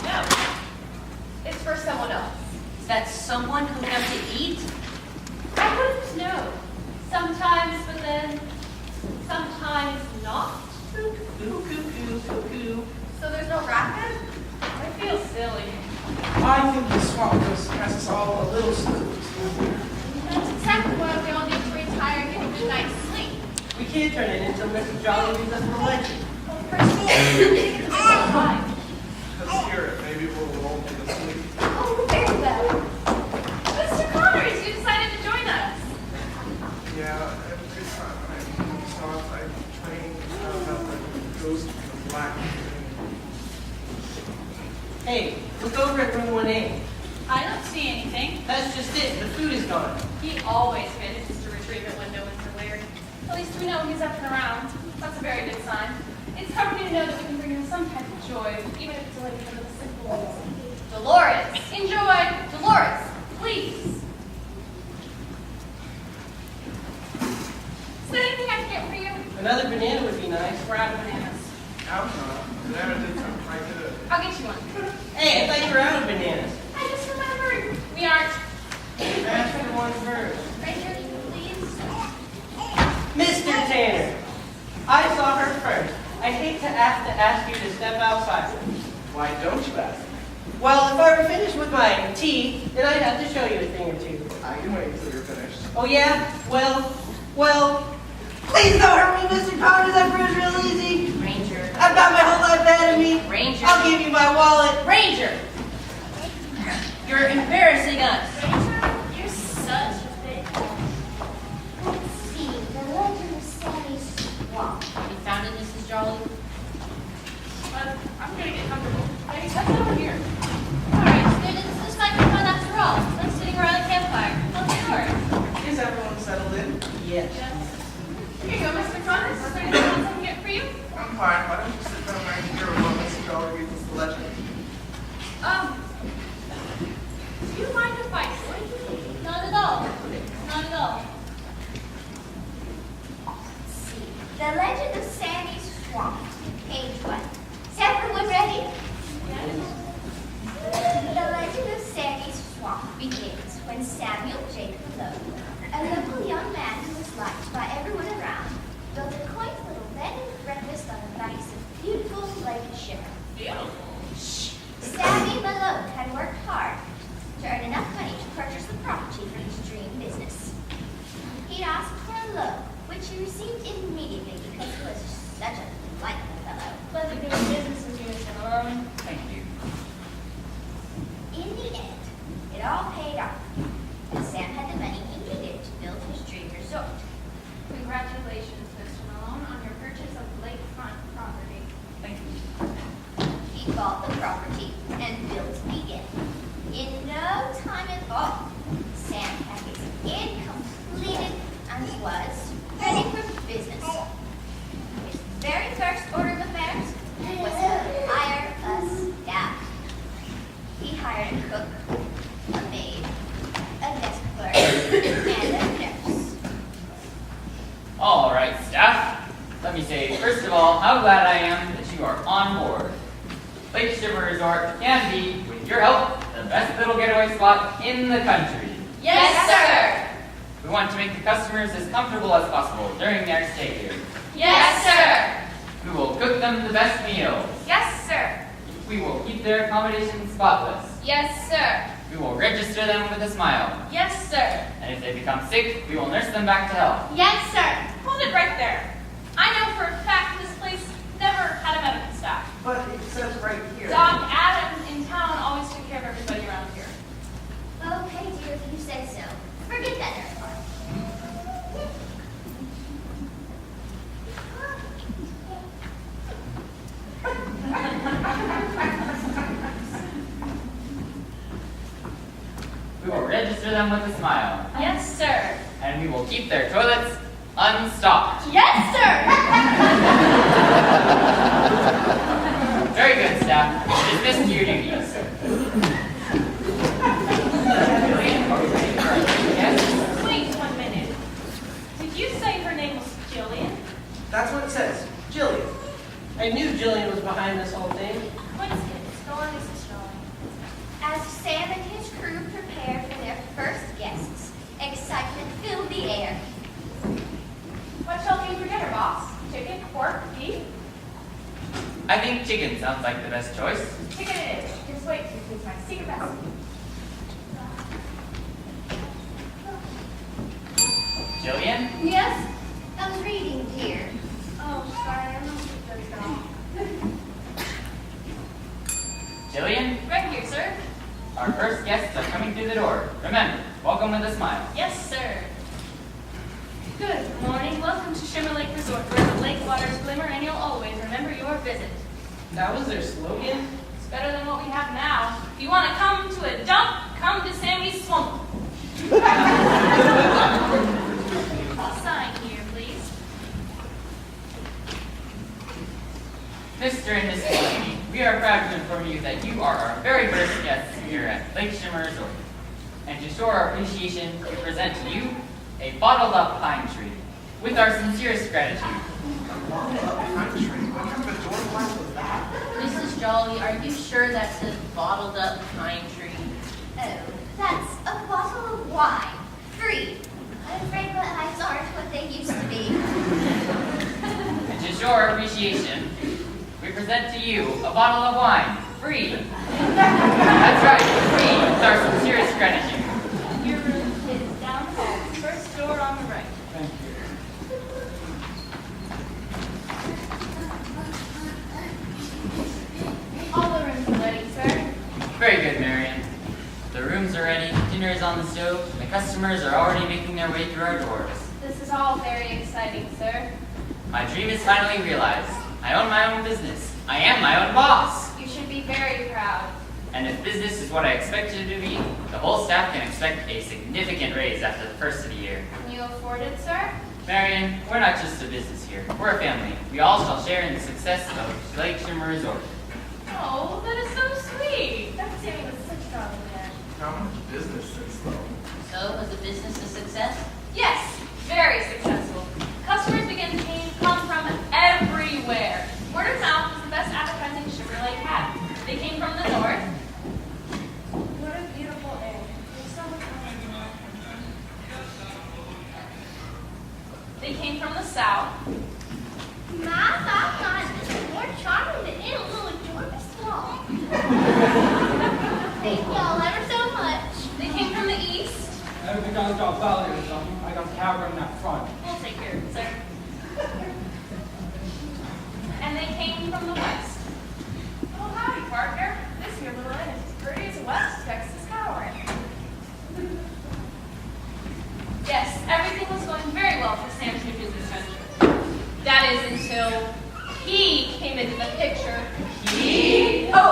No. It's for someone else. Is that someone who has to eat? I wouldn't know. Sometimes, but then sometimes not. Cuckoo. So there's no rat then? I feel silly. I think the swamp ghost has us all a little spooked. That's exactly why we all need to retire and get a good night's sleep. We can't turn it until Mr. Jolly leaves us the legend. Well, first of all, Let's hear it. Maybe we'll all take a sleep. oh, very well. Mr. Connors, you decided to join us. Yeah, every time I saw I trained about the ghost of the Black Lagoon. Hey, look over at room 1A. I don't see anything. That's just it. The food is gone. He always manages to retrieve it when no one's aware. At least we know he's up and around. That's a very good sign. It's comforting to know that we can bring him some type of joy, even if it's only because of a simple meal. Dolores! Enjoy! Dolores! Please! Is there anything I can get for you? Another banana would be nice. We're out of bananas. Banana did sound quite good. I'll get you one. Hey, I thought you were out of bananas. I just remembered. We aren't. Ask for one first. Ranger, please. Mr. Tanner, I saw her first. I hate to ask you to step outside. Why don't you ask? Well, if I were finished with my tea, then I'd have to show you a thing or two. I can wait until you're finished. Oh yeah? Well, please don't hurt me, Mr. Connors. That proves real easy. Ranger. I've got my whole life ahead of me. Ranger. I'll give you my wallet. Ranger! You're embarrassing us. Ranger, you're such a big Let's see, the legend of Sammy's swamp. You found it, Mrs. Jolly? I'm going to get comfortable. Hey, that's over here. All right, students, this might be fun after all. Let's sitting around the campfire. Tell the story. Is everyone settled in? Yes. Here you go, Mr. Connors. Is there anything else I can get for you? I'm fine. Why don't you sit down right here while Mr. Jolly reads us the legend? Do you mind if I sleep? Not at all. Not at all. Let's see, the legend of Sammy's swamp, page 1. Is everyone ready? The legend of Sammy's swamp begins when Samuel Jacob Lowe, a local young man who was liked by everyone around, built a quaint little bed and breakfast on the banks of beautiful Lake Shimmer. Sammy Malone had worked hard to earn enough money to purchase the property for his dream business. He asked for a loan, which he received immediately because he was such a delightful fellow. Pleasure doing business with you, Mr. Malone. Thank you. In the end, it all bought the property and built began. In no time at all, Sam had his inn completed and was ready for business. His very first order of affairs was to hire a staff. He hired a cook, a maid, a desk clerk, and a nurse. All right, staff. Let me say, first of all, how glad I am that you are on board. Lake Shimmer Resort can be, with your help, the best little getaway spot in the country. Yes, sir. We want to make the customers as comfortable as possible during their stay here. Yes, sir. We will cook them the best meals. Yes, sir. We will keep their accommodations spotless. Yes, sir. We will register them with a smile. Yes, sir. And if they become sick, we will nurse them back to health. Yes, sir. Hold it right there. I know for a fact this place never had a medical staff. But it says right here. Doc Adam in town always took care of everybody around here. Okay, dear, if you say so. Forget that nurse part. We will register them with a smile. Yes, sir. And we will keep their toilets unstopped. Yes, sir. Very good, staff. Dismissed to your duties. Yes? Wait 1 minute. Did you say her name was Jillian? That's what it says. Jillian. I knew Jillian was behind this whole thing. Coincidence. Go on, Mrs. Strong. As Sam and his crew prepared for their first guests, excitement filled the air. What shall we eat for dinner, boss? Chicken, pork, beef? I think chicken sounds like the best choice. Chicken it is. Just wait, it's my secret recipe. Jillian? Yes? I was reading, dear. Oh, sorry, I'm not Jillian? Right here, sir. Our first guests are coming through the door. Remember, welcome with a smile. Yes, sir. Good morning. Welcome to Shimmer Lake Resort, where the lake waters glimmer and you'll always remember your visit. That was their slogan? It's better than what we have now. If you want to come to a dump, come to Sammy's swamp. Sign here, please. Mr. and Mrs. Lady, we are proud to inform you that you are our very first guests here at Lake Shimmer Resort. And to show our appreciation, we present to you a bottled up pine tree with our sincerest gratitude. Pine tree? What kind of a door glass was that? Mrs. Jolly, are you sure that's a bottled up pine tree? Oh, that's a bottle of wine. Free. I'm afraid my eyes aren't what they used to be. And to show our appreciation, we present to you a bottle of wine, free. That's right, free, with our sincerest gratitude. Your room is down the hall, first door on the right. Thank you. All the rooms are ready, sir. Very good, Marion. The rooms are ready, dinner is on the stove, and the customers are already making their way through our doors. This is all very exciting, sir. My dream is finally realized. I own my own business. I am my own boss. You should be very proud. And if business is what I expected it to be, the whole staff can expect a significant raise after the first of the year. Can you afford it, sir? Marion, we're not just a business here. We're a family. We all shall share in the success of Lake Shimmer Resort. Oh, that is so sweet. Dr. Sammy was such a darling man. How much business since though? So, was the business a success? Yes, very successful. Customers began to come from everywhere. Word of mouth was the best advertising Shimmer Lake had. They came from the north. What a beautiful inn. There's so much more. They came from the south. My, more charming than any little Georgia song. Thank y'all ever so much. They came from the east. Every time I got valley or something, I got cavern in that front. We'll take care of it, sir. And they came from the west. Oh, howdy, partner. This here little inn is as pretty as a West Texas cowering. Yes, everything was going very well for Sam's new business venture. That is until he came into the picture. He? Oh,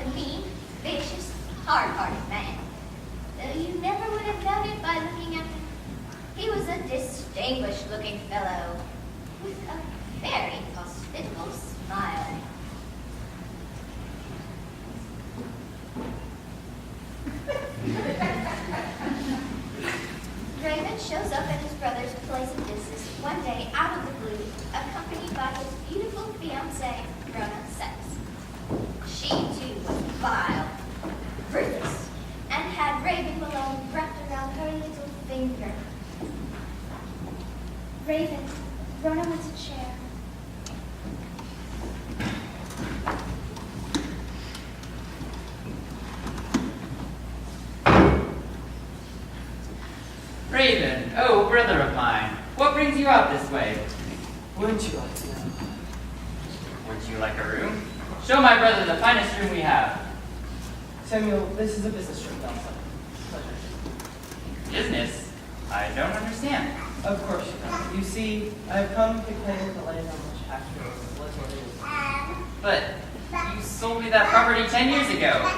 a mean, vicious, hard-hearted man. Though you never would have known it by looking at him. He was a distinguished-looking fellow with a very hospitable smile. Raven shows up at his brother's place of business one day out of the blue, accompanied by his beautiful fiancée, Rona Sex. She, too, was vile, ruthless, and had Raven Malone wrapped around her little finger. Raven, Rona wants a chair. Raven, oh, brother of mine, what brings you out this way? Wouldn't you like to know? Would you like a room? Show my brother the finest room we have. Samuel, this is a business trip, not some pleasure. Business? I don't understand. Of course you don't. You see, I've come to claim the land on which actually was living. But you sold me that property 10 years ago.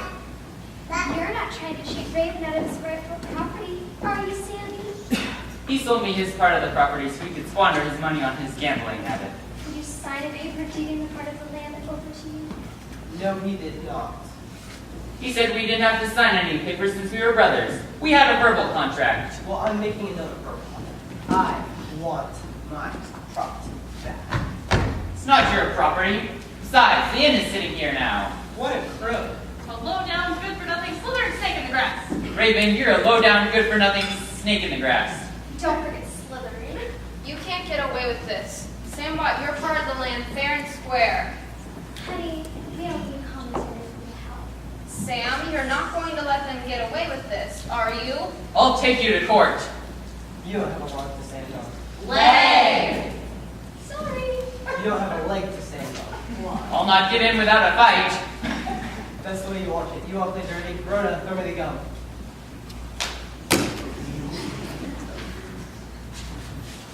You're not trying to cheat Raven out of his rightful property, are you, Sammy? He sold me his part of the property so he could squander his money on his gambling habit. Did you sign a paper deeding the part of the land over to you? No, he did not. He said we didn't have to sign any papers since we were brothers. We had a verbal contract. Well, I'm making another verbal contract. I want my property back. It's not your property. Besides, the inn is sitting here now. What a crook. A low-down, good-for-nothing, slithering snake in the grass. Raven, you're a low-down, good-for-nothing snake in the grass. Don't forget Slytherin. You can't get away with this. Sam bought your part of the land fair and square. Honey, we don't need commentary from the help. Sam, you're not going to let them get away with this, are you? I'll take you to court. You don't have a leg to stand on. Leg! Sorry. You don't have a leg to stand on. I'll not give in without a fight. That's the way you want it. You want to play dirty? Rona, throw me the gum.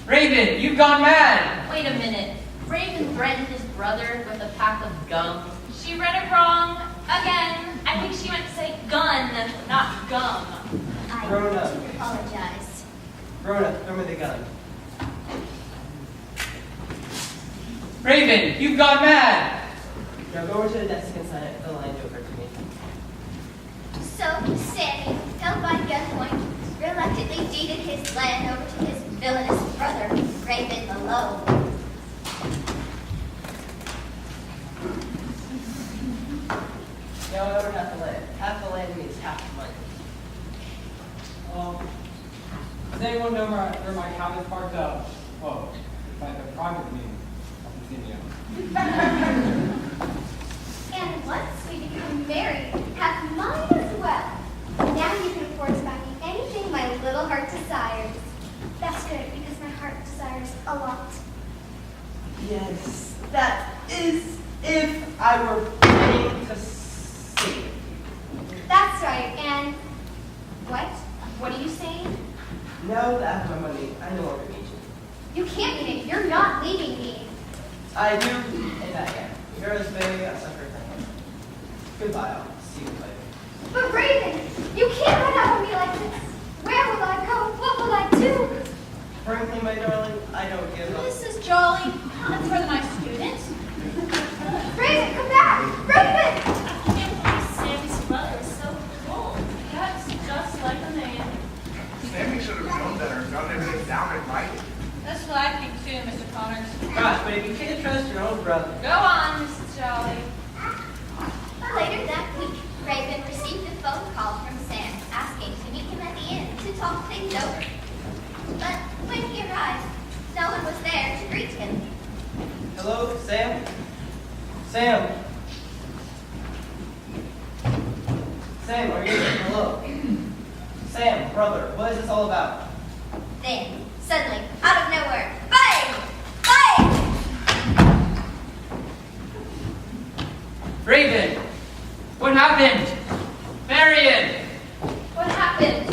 Raven, you've gone mad. Wait a minute. Raven threatened his brother with a pack of gum. She read it wrong. Again. I think she meant to say gun, not gum. I Rona. do apologize. Rona, throw me the gun. Raven, you've gone mad. Now go over to the desk and sign the land over to me. So, Sammy, held by gunpoint, reluctantly deeded his land over to his villainous brother, Raven Malone. Now over half the land. Half the land means half the money. Does anyone know where my cabin's parked up? Whoa, it's like a private meeting. And once we become married, have mine as well. Now you can afford to buy me anything my little heart desires. That's good, because my heart desires a lot. Yes, that is if I were paying to see. That's right, and what? What are you saying? Now that I have my money, I no longer need you. You can't leave me. You're not leaving me. I do, and I am. Yours, baby, a sucker thing. Goodbye, I'll see you later. But Raven, you can't run out on me like this. Where will I go? What will I do? Frankly, my darling, I don't give up. This is jolly. That's for my students. Raven, come back! Raven! I can't believe Sammy's brother is so cool. That's just like a man. Sammy should have known better and done everything down and right. That's what I think too, Mr. Connors. Gosh, baby, you can't trust your own brother. Go on, Mrs. Jolly. Later that week, Raven received a phone call from Sam asking to meet him at the inn to talk things over. But when he arrived, no one was there to greet him. Hello, Sam? Sam? Sam, are you here? Hello? Sam, brother, what is this all about? Then, suddenly, out of nowhere, bang! Bang! Raven, what happened? Marion! What happened?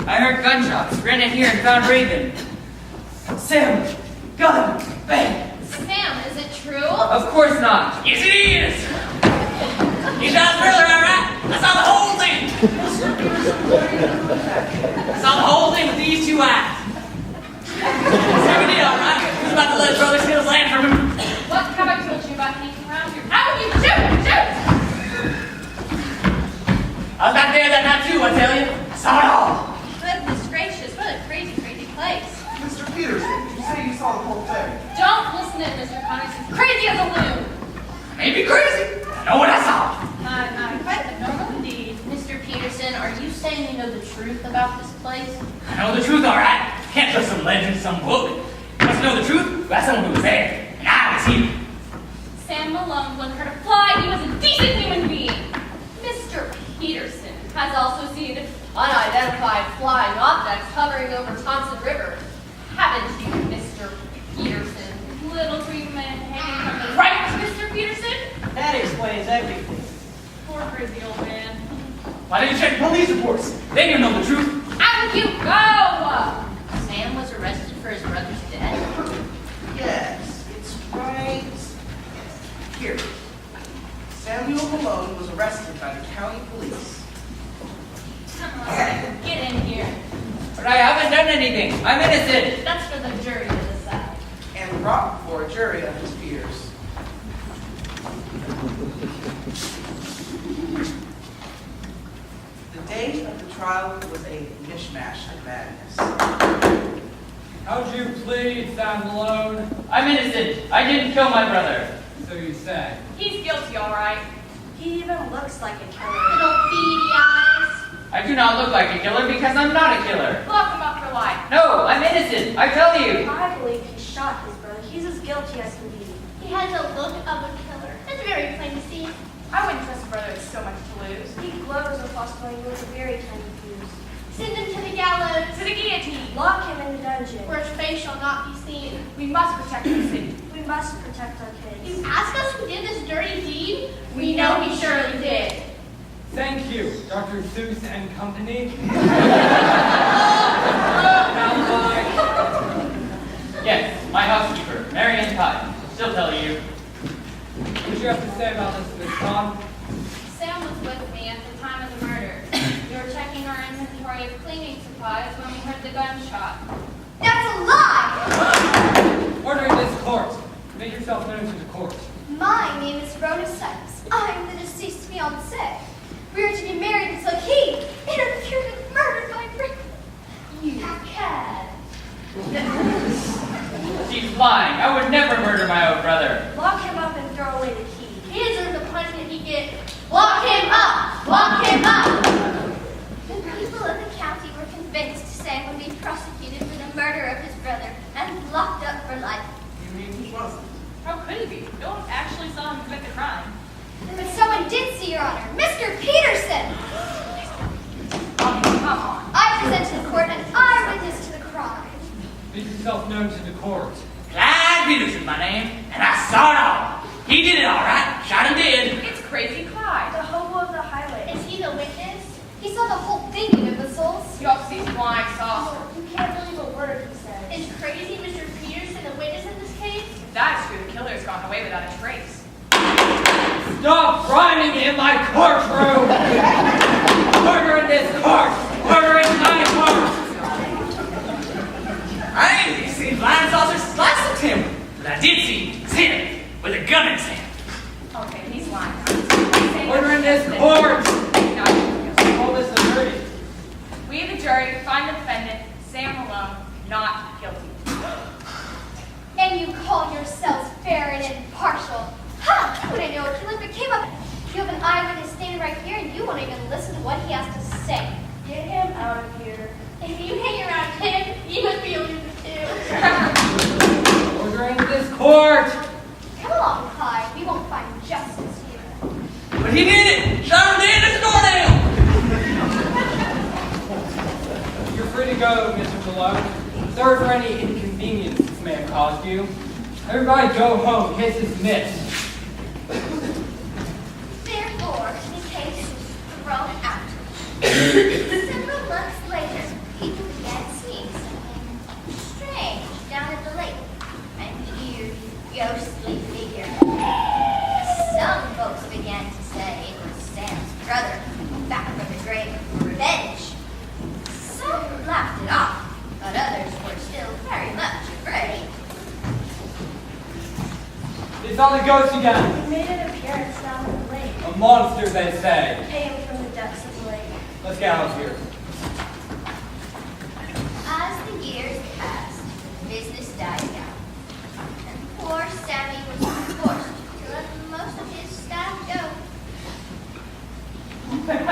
I heard gunshots, ran in here and found Raven. Sam! Gun! Bang! Sam, is it true? Of course not. Yes, it is. He's our brother, all right? Mr. Peterson, what are you doing back here? Saw the whole thing with these two eyes. Sammy did all right. He was about to let his brother steal his land from him. What have I told you about sneaking around here? How would you shoot? I was back there that night too, I tell you. I saw it all. Goodness gracious, what a crazy, crazy place. Mr. Peterson, did you say you saw the whole thing? Don't listen to Mr. Connors. He's crazy as a loon. I may be crazy. I know what I saw. Quite abnormal indeed. Mr. Peterson, are you saying you know the truth about this place? I know the truth, all right. Can't trust some legend, some book. You must know the truth. That's someone who was there, and I was here. Sam Malone wouldn't hurt a fly. He was a decent human being. Mr. Peterson has also seen Unidentified flying objects hovering over Thompson River. Haven't you, Mr. Peterson? little green men hanging from the right, Mr. Peterson. That explains everything. Poor crazy old man. Why didn't you check police reports? Then you know the truth. Out with you, go! Sam was arrested for his brother's death? Yes, it's right here. Samuel Malone was arrested by the county police. Come on, get in here. But I haven't done anything. I'm innocent. That's for the jury to decide. And brought before a jury of his peers. The day of the trial was a mishmash of madness. How'd you plead, Sam Malone? I'm innocent. I didn't kill my brother. So you say. He's guilty, all right. He even looks like a killer. Little beady eyes. I do not look like a killer because I'm not a killer. Lock him up for life. No, I'm innocent. I tell you. I believe he shot his brother. He's as guilty as can be. He has a look of a killer. It's very plain to see. I wouldn't trust a brother with so much to lose. He glows with possibility with a very tiny fuse. Send him to the gallows, To the guillotine. Lock him in the dungeon. where his face shall not be seen. We must protect the city. We must protect our You kids. ask us who did this dirty deed? We know he surely did. Thank you, Dr. Seuss and Company. Yes, my housekeeper, Marianne Todd. She'll tell you. What did you have to say about this, Miss Todd? Sam was with me at the time of the murder. We were checking our inventory of cleaning supplies when we heard the gunshot. That's a lie! Order in this court. Make yourself known to the court. My name is Rhoda Sykes. I'm the deceased fiancé. We are to be married until he interfered and murdered my brother. You cad. She's lying. I would never murder my own brother. Lock him up and throw away the key. He deserves the punishment he gets. Lock him up! Lock him up! The people of the county were convinced Sam would be prosecuted for the murder of his brother and locked up for life. You mean he wasn't? How could he be? No one actually saw him commit the crime. But someone did see, Your Honor. Mr. Peterson! Come on. I present to the court an eyewitness to the crime. Make yourself known to the court. Clyde Peterson, my name, and I saw it all. He did it all right. Shot him dead. It's Crazy Clyde. The hobo of the highway. Is he the witness? He saw the whole thing, you imbeciles. You also see flying saucer. Oh, you can't believe a word he says. Is crazy Mr. Peterson the witness in this case? If that is true, the killer's gone away without a trace. Stop rhyming in my courtroom! Order in this court! Order in my court! I ain't seen flying saucers slice of timber, but I did see him with a gun in his hand. Okay, he's lying. Order in this court! No. Call this a jury. We, the jury, find the defendant, Sam Malone, not guilty. And you call yourselves fair and impartial. Ha! You wouldn't know a killer if it came up. You have an eyewitness standing right here and you won't even listen to what he has to say. Get him out of here. If you hang around him, you must be a loser too. Order in this court! Come along, Clyde. We won't find justice here. But he did it! Shot him dead as a doornail! You're free to go, Mr. Malone. Sorry for any inconvenience this may have caused you. Everybody go home. Case is dismissed. Therefore, the case is thrown out. Several months later, people began seeing something strange down at the lake. An eerie, ghostly figure. Some folks began to say it was Sam's brother back from the grave. on the ghost again? He made an appearance down at the lake. A monster, they say. Came from the depths of the lake. Let's get out of here. As the years passed, business died out. And poor Sammy was forced to let most of his staff go. There was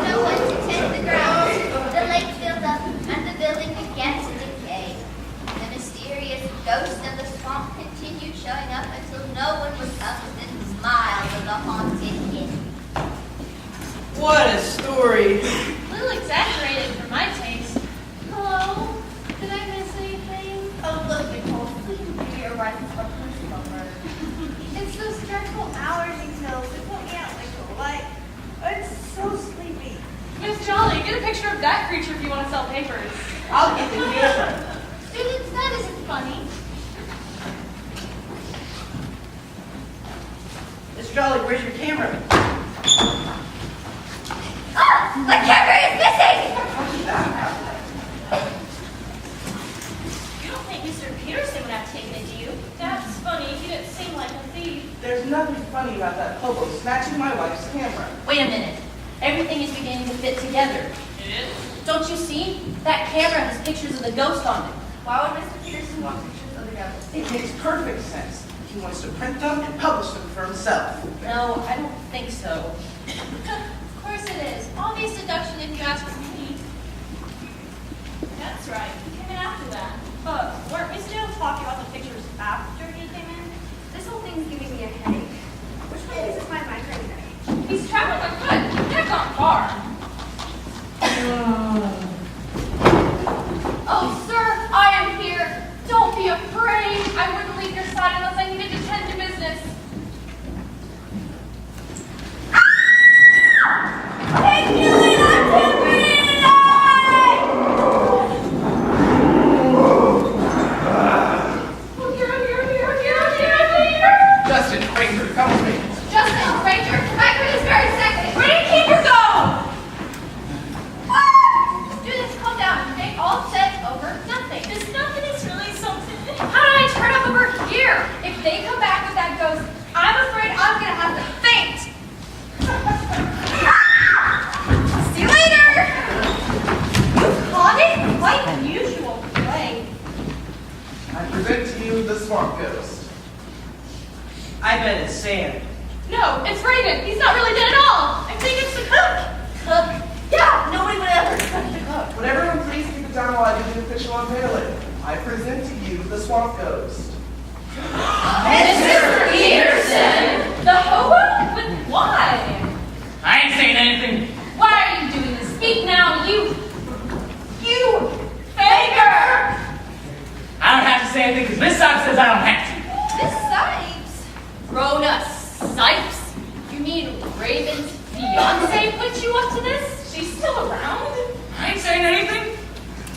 no one to tend the grounds. The lake filled up and the building began to decay. The mysterious ghost of the swamp continued showing up until no one would come within miles of the haunted inn. What a story. A little exaggerated for my taste. Hello? Did I miss anything? Oh, look, Nicole, please do your right for personal murder. It's those dreadful hours he tells that put me out like a light. It's so sleepy. Miss Jolly, get a picture of that creature if you want to sell papers. I'll get the camera. Students, that isn't funny. Miss Jolly, where's your camera? Ah! My camera is missing! You don't think Mr. Peterson would have taken it, do you? That's funny. He didn't seem like a thief. There's nothing funny about that hobo snatching my wife's camera. Wait a minute. Everything is beginning to fit together. It is? Don't you see? That camera has pictures of the ghost on it. Why would Mr. Peterson want pictures of the ghost? It makes perfect sense. He wants to print them and publish them for himself. No, I don't think so. Of course it is. Obvious deduction if you ask me. That's right. He came in after that. Weren't we still talking about the pictures after he came in? This whole thing's giving me a headache. Which way is my migraine today? He's traveling on foot. He can't gone far. Oh, sir, I am here. Don't be afraid. I wouldn't leave your side unless I needed to tend to business. Take me in, I'm Justin, Ranger, come with me. Justin, Ranger, back for this very second. Where did he keep her go? Students, calm down. They all said over nothing. This nothing is really something. How did I turn up over here? If they come back with that ghost, I'm afraid I'm gonna have to faint. See you later! You caught it? Quite unusual play. I present to you the swamp ghost. I bet it's Sam. No, it's Raven. He's not really dead at all. I think it's the cook. Cook. Yeah, nobody would ever touch the cook. Would everyone please keep it down while I do the official unveiling? I present to you the swamp ghost. Mr. Peterson! The hobo? But why? I ain't saying anything. Why are you doing this? Speak now, you faker! I don't have to say anything because Miss Sock says I don't have to. Miss Sipes? Rhoda Sipes? You mean Raven's fiance put you up to this? She's still around? I ain't saying anything.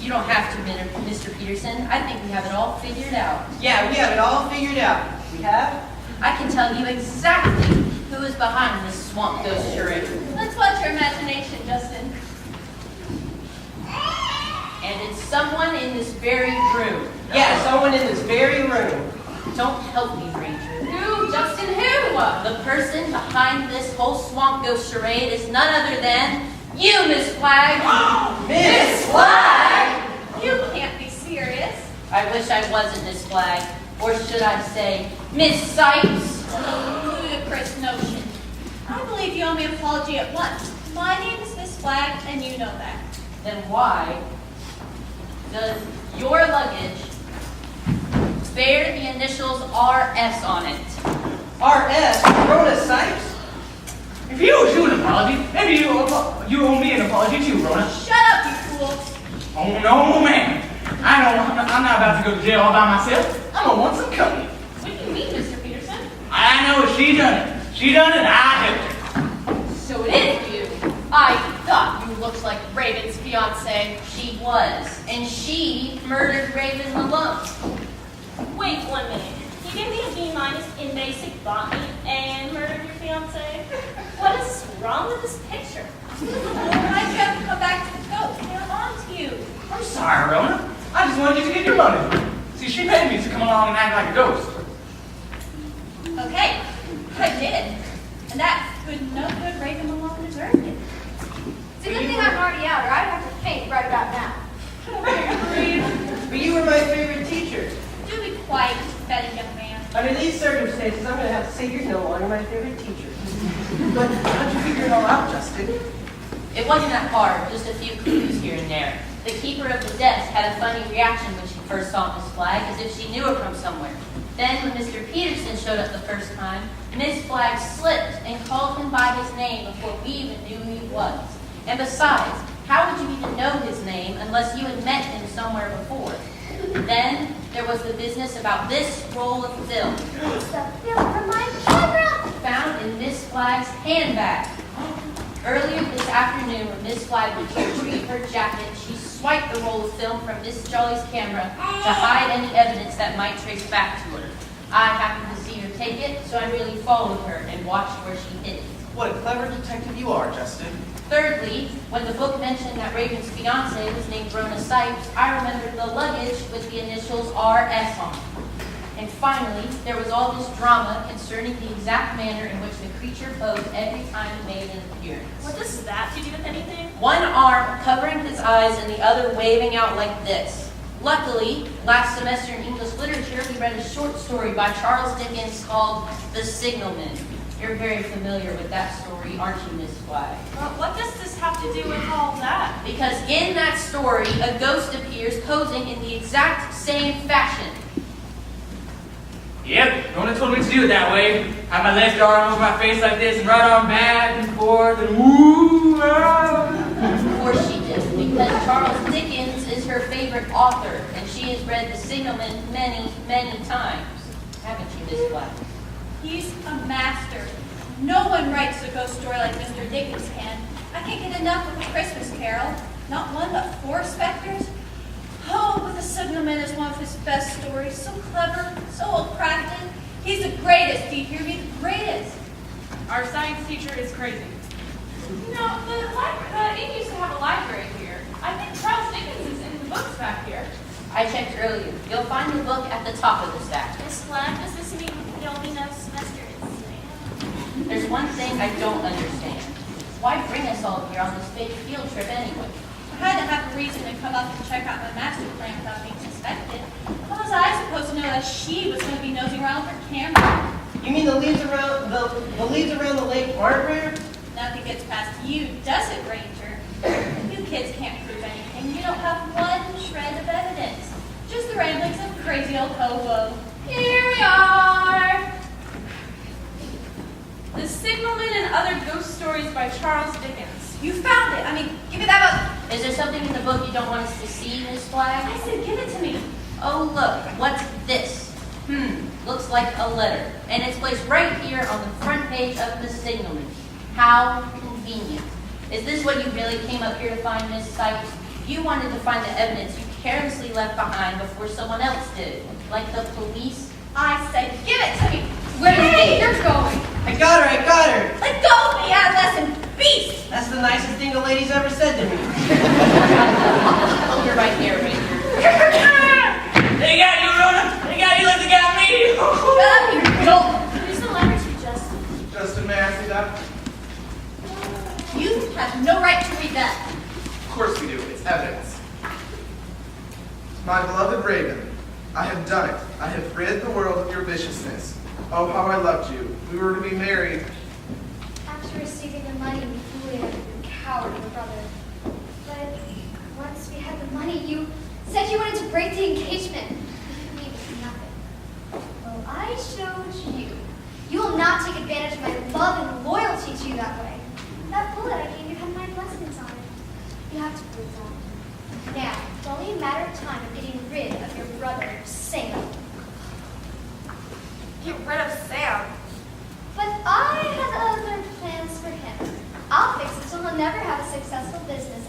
You don't have to, Mr. Peterson. I think we have it all figured out. Yeah, we have it all figured out. We have? I can tell you exactly who is behind this swamp ghost charade. Let's watch your imagination, Justin. And it's someone in this very room. Yeah, someone in this very room. Don't help me, Ranger. Who, Justin, who? The person behind this whole swamp ghost charade is none other than you, Miss Flagg. Miss Flagg! You can't be serious. I wish I wasn't Miss Flagg. Or should I say, Miss Sipes? Ludicrous notion. I believe you owe me an apology at once. My name is Miss Flagg, and you know that. Then why does your luggage bear the initials RS on it? R.S. Rhoda Sipes? If you owe you an apology, maybe you owe me an apology too, Rona. Shut up, you fool. Oh no, man. I'm not about to go to jail all by myself. I'm gonna want some company. What do you mean, Mr. Peterson? I know she done it. She done it, I helped her. So it is you. I thought you looked like Raven's fiance. She was, and she murdered Raven Malone. Wait 1 minute. You gave me a B- in basic botany and murdered your fiance? What is wrong with this picture? Why'd you have to come back to the coast? They're on to you. I'm sorry, Rona. I just wanted you to get your money. See, she paid me to come along and act like a ghost. Okay, I did. And that no good Raven alone deserved it. It's a good thing I'm already out, or I'd have to faint right about now. But you were my favorite teacher. Do be quiet, pathetic young man. Under these circumstances, I'm going to have to say you're no longer my favorite teacher. But how'd you figure it all out, Justin? It wasn't that hard, just a few clues here and there. The keeper of the desk had a funny reaction when she first saw Miss Flagg, as if she knew her from somewhere. Then, when Mr. Peterson showed up the first time, Miss Flagg slipped and called him by his name before we even knew who he was. And besides, how would you even know his name unless you had met him somewhere before? Then, there was the business about this roll of film, It's the film from my camera! found in Miss Flagg's handbag. Earlier this afternoon, when Miss Flagg went to retrieve her jacket, she swiped the roll of film from Miss Jolly's camera to hide any evidence that might trace back to her. I happened to see her take it, so I really followed her and watched where she hid it. What a clever detective you are, Justin. Thirdly, when the book mentioned that Raven's fiancée was named Rona Sipes, I remembered the luggage with the initials RS on it. And finally, there was all this drama concerning the exact manner in which the creature posed every time it made an appearance. What does that to do with anything? One arm covering his eyes and the other waving out like this. Luckily, last semester in English literature, we read a short story by Charles Dickens called The Signalman. You're very familiar with that story, aren't you, Miss Flagg? Well, what does this have to do with all that? Because in that story, a ghost appears posing in the exact same fashion. Yep, Rona told me to do it that way. Have my left arm over my face like this and right arm back and forth and woo. Of course she did, because Charles Dickens is her favorite author, and she has read The Signalman many, many times. Haven't you, Miss Flagg? He's a master. No one writes a ghost story like Mr. Dickens can. I can't get enough of A Christmas Carol. Not one, but 4 specters. Oh, but The Signalman is one of his best stories. So clever, so well-crafted. He's the greatest, do you hear me? The greatest. Our science teacher is crazy. No, the it used to have a library here. I think Charles Dickens is in the books back here. I checked earlier. You'll find the book at the top of the stack. Miss Flagg, does this mean there'll be no semester exam? There's one thing I don't understand. Why bring us all here on this big field trip anyway? I had to have a reason to come up and check out my master plan without being suspected. How was I supposed to know that she was going to be nosing around with her camera? You mean the leaves around the lake aren't rare? Nothing gets past you, does it, Ranger? You kids can't prove anything. You don't have one shred of evidence. Just the ramblings of a crazy old hobo. Here we are. The Signalman and Other Ghost Stories by Charles Dickens. You found it. I mean, give me that book. Is there something in the book you don't want us to see, Miss Flagg? I said, give it to me. Oh, look. What's this? Looks like a letter. And it's placed right here on the front page of the Signalman. How convenient. Is this what you really came up here to find, Miss Sipes? You wanted to find the evidence you carelessly left behind before someone else did. Like the police? I said, give it to me. Where do you think you're going? I got her! Let go of me, adolescent beast. That's the nicest thing a lady's ever said to me. Hold her right here, Ranger. They got you, Rona! They got you like they got me! Shut up, you dolt. Who's the letter to, Justin? Justin, may I see that? You have no right to read that. Of course we do. It's evidence. My beloved Raven, I have done it. I have rid the world of your viciousness. Oh, how I loved you. We were to be married. After receiving the money, you bullied and coward your brother. But once we had the money, you said you wanted to break the engagement. You gave me nothing. Well, I showed you. You will not take advantage of my love and loyalty to you that way. That bullet I gave you had my blessings on it. You have to prove that. Now, it's only a matter of time of getting rid of your brother, Sam. Get rid of Sam. But I have other plans for him. I'll fix it so he'll never have a successful business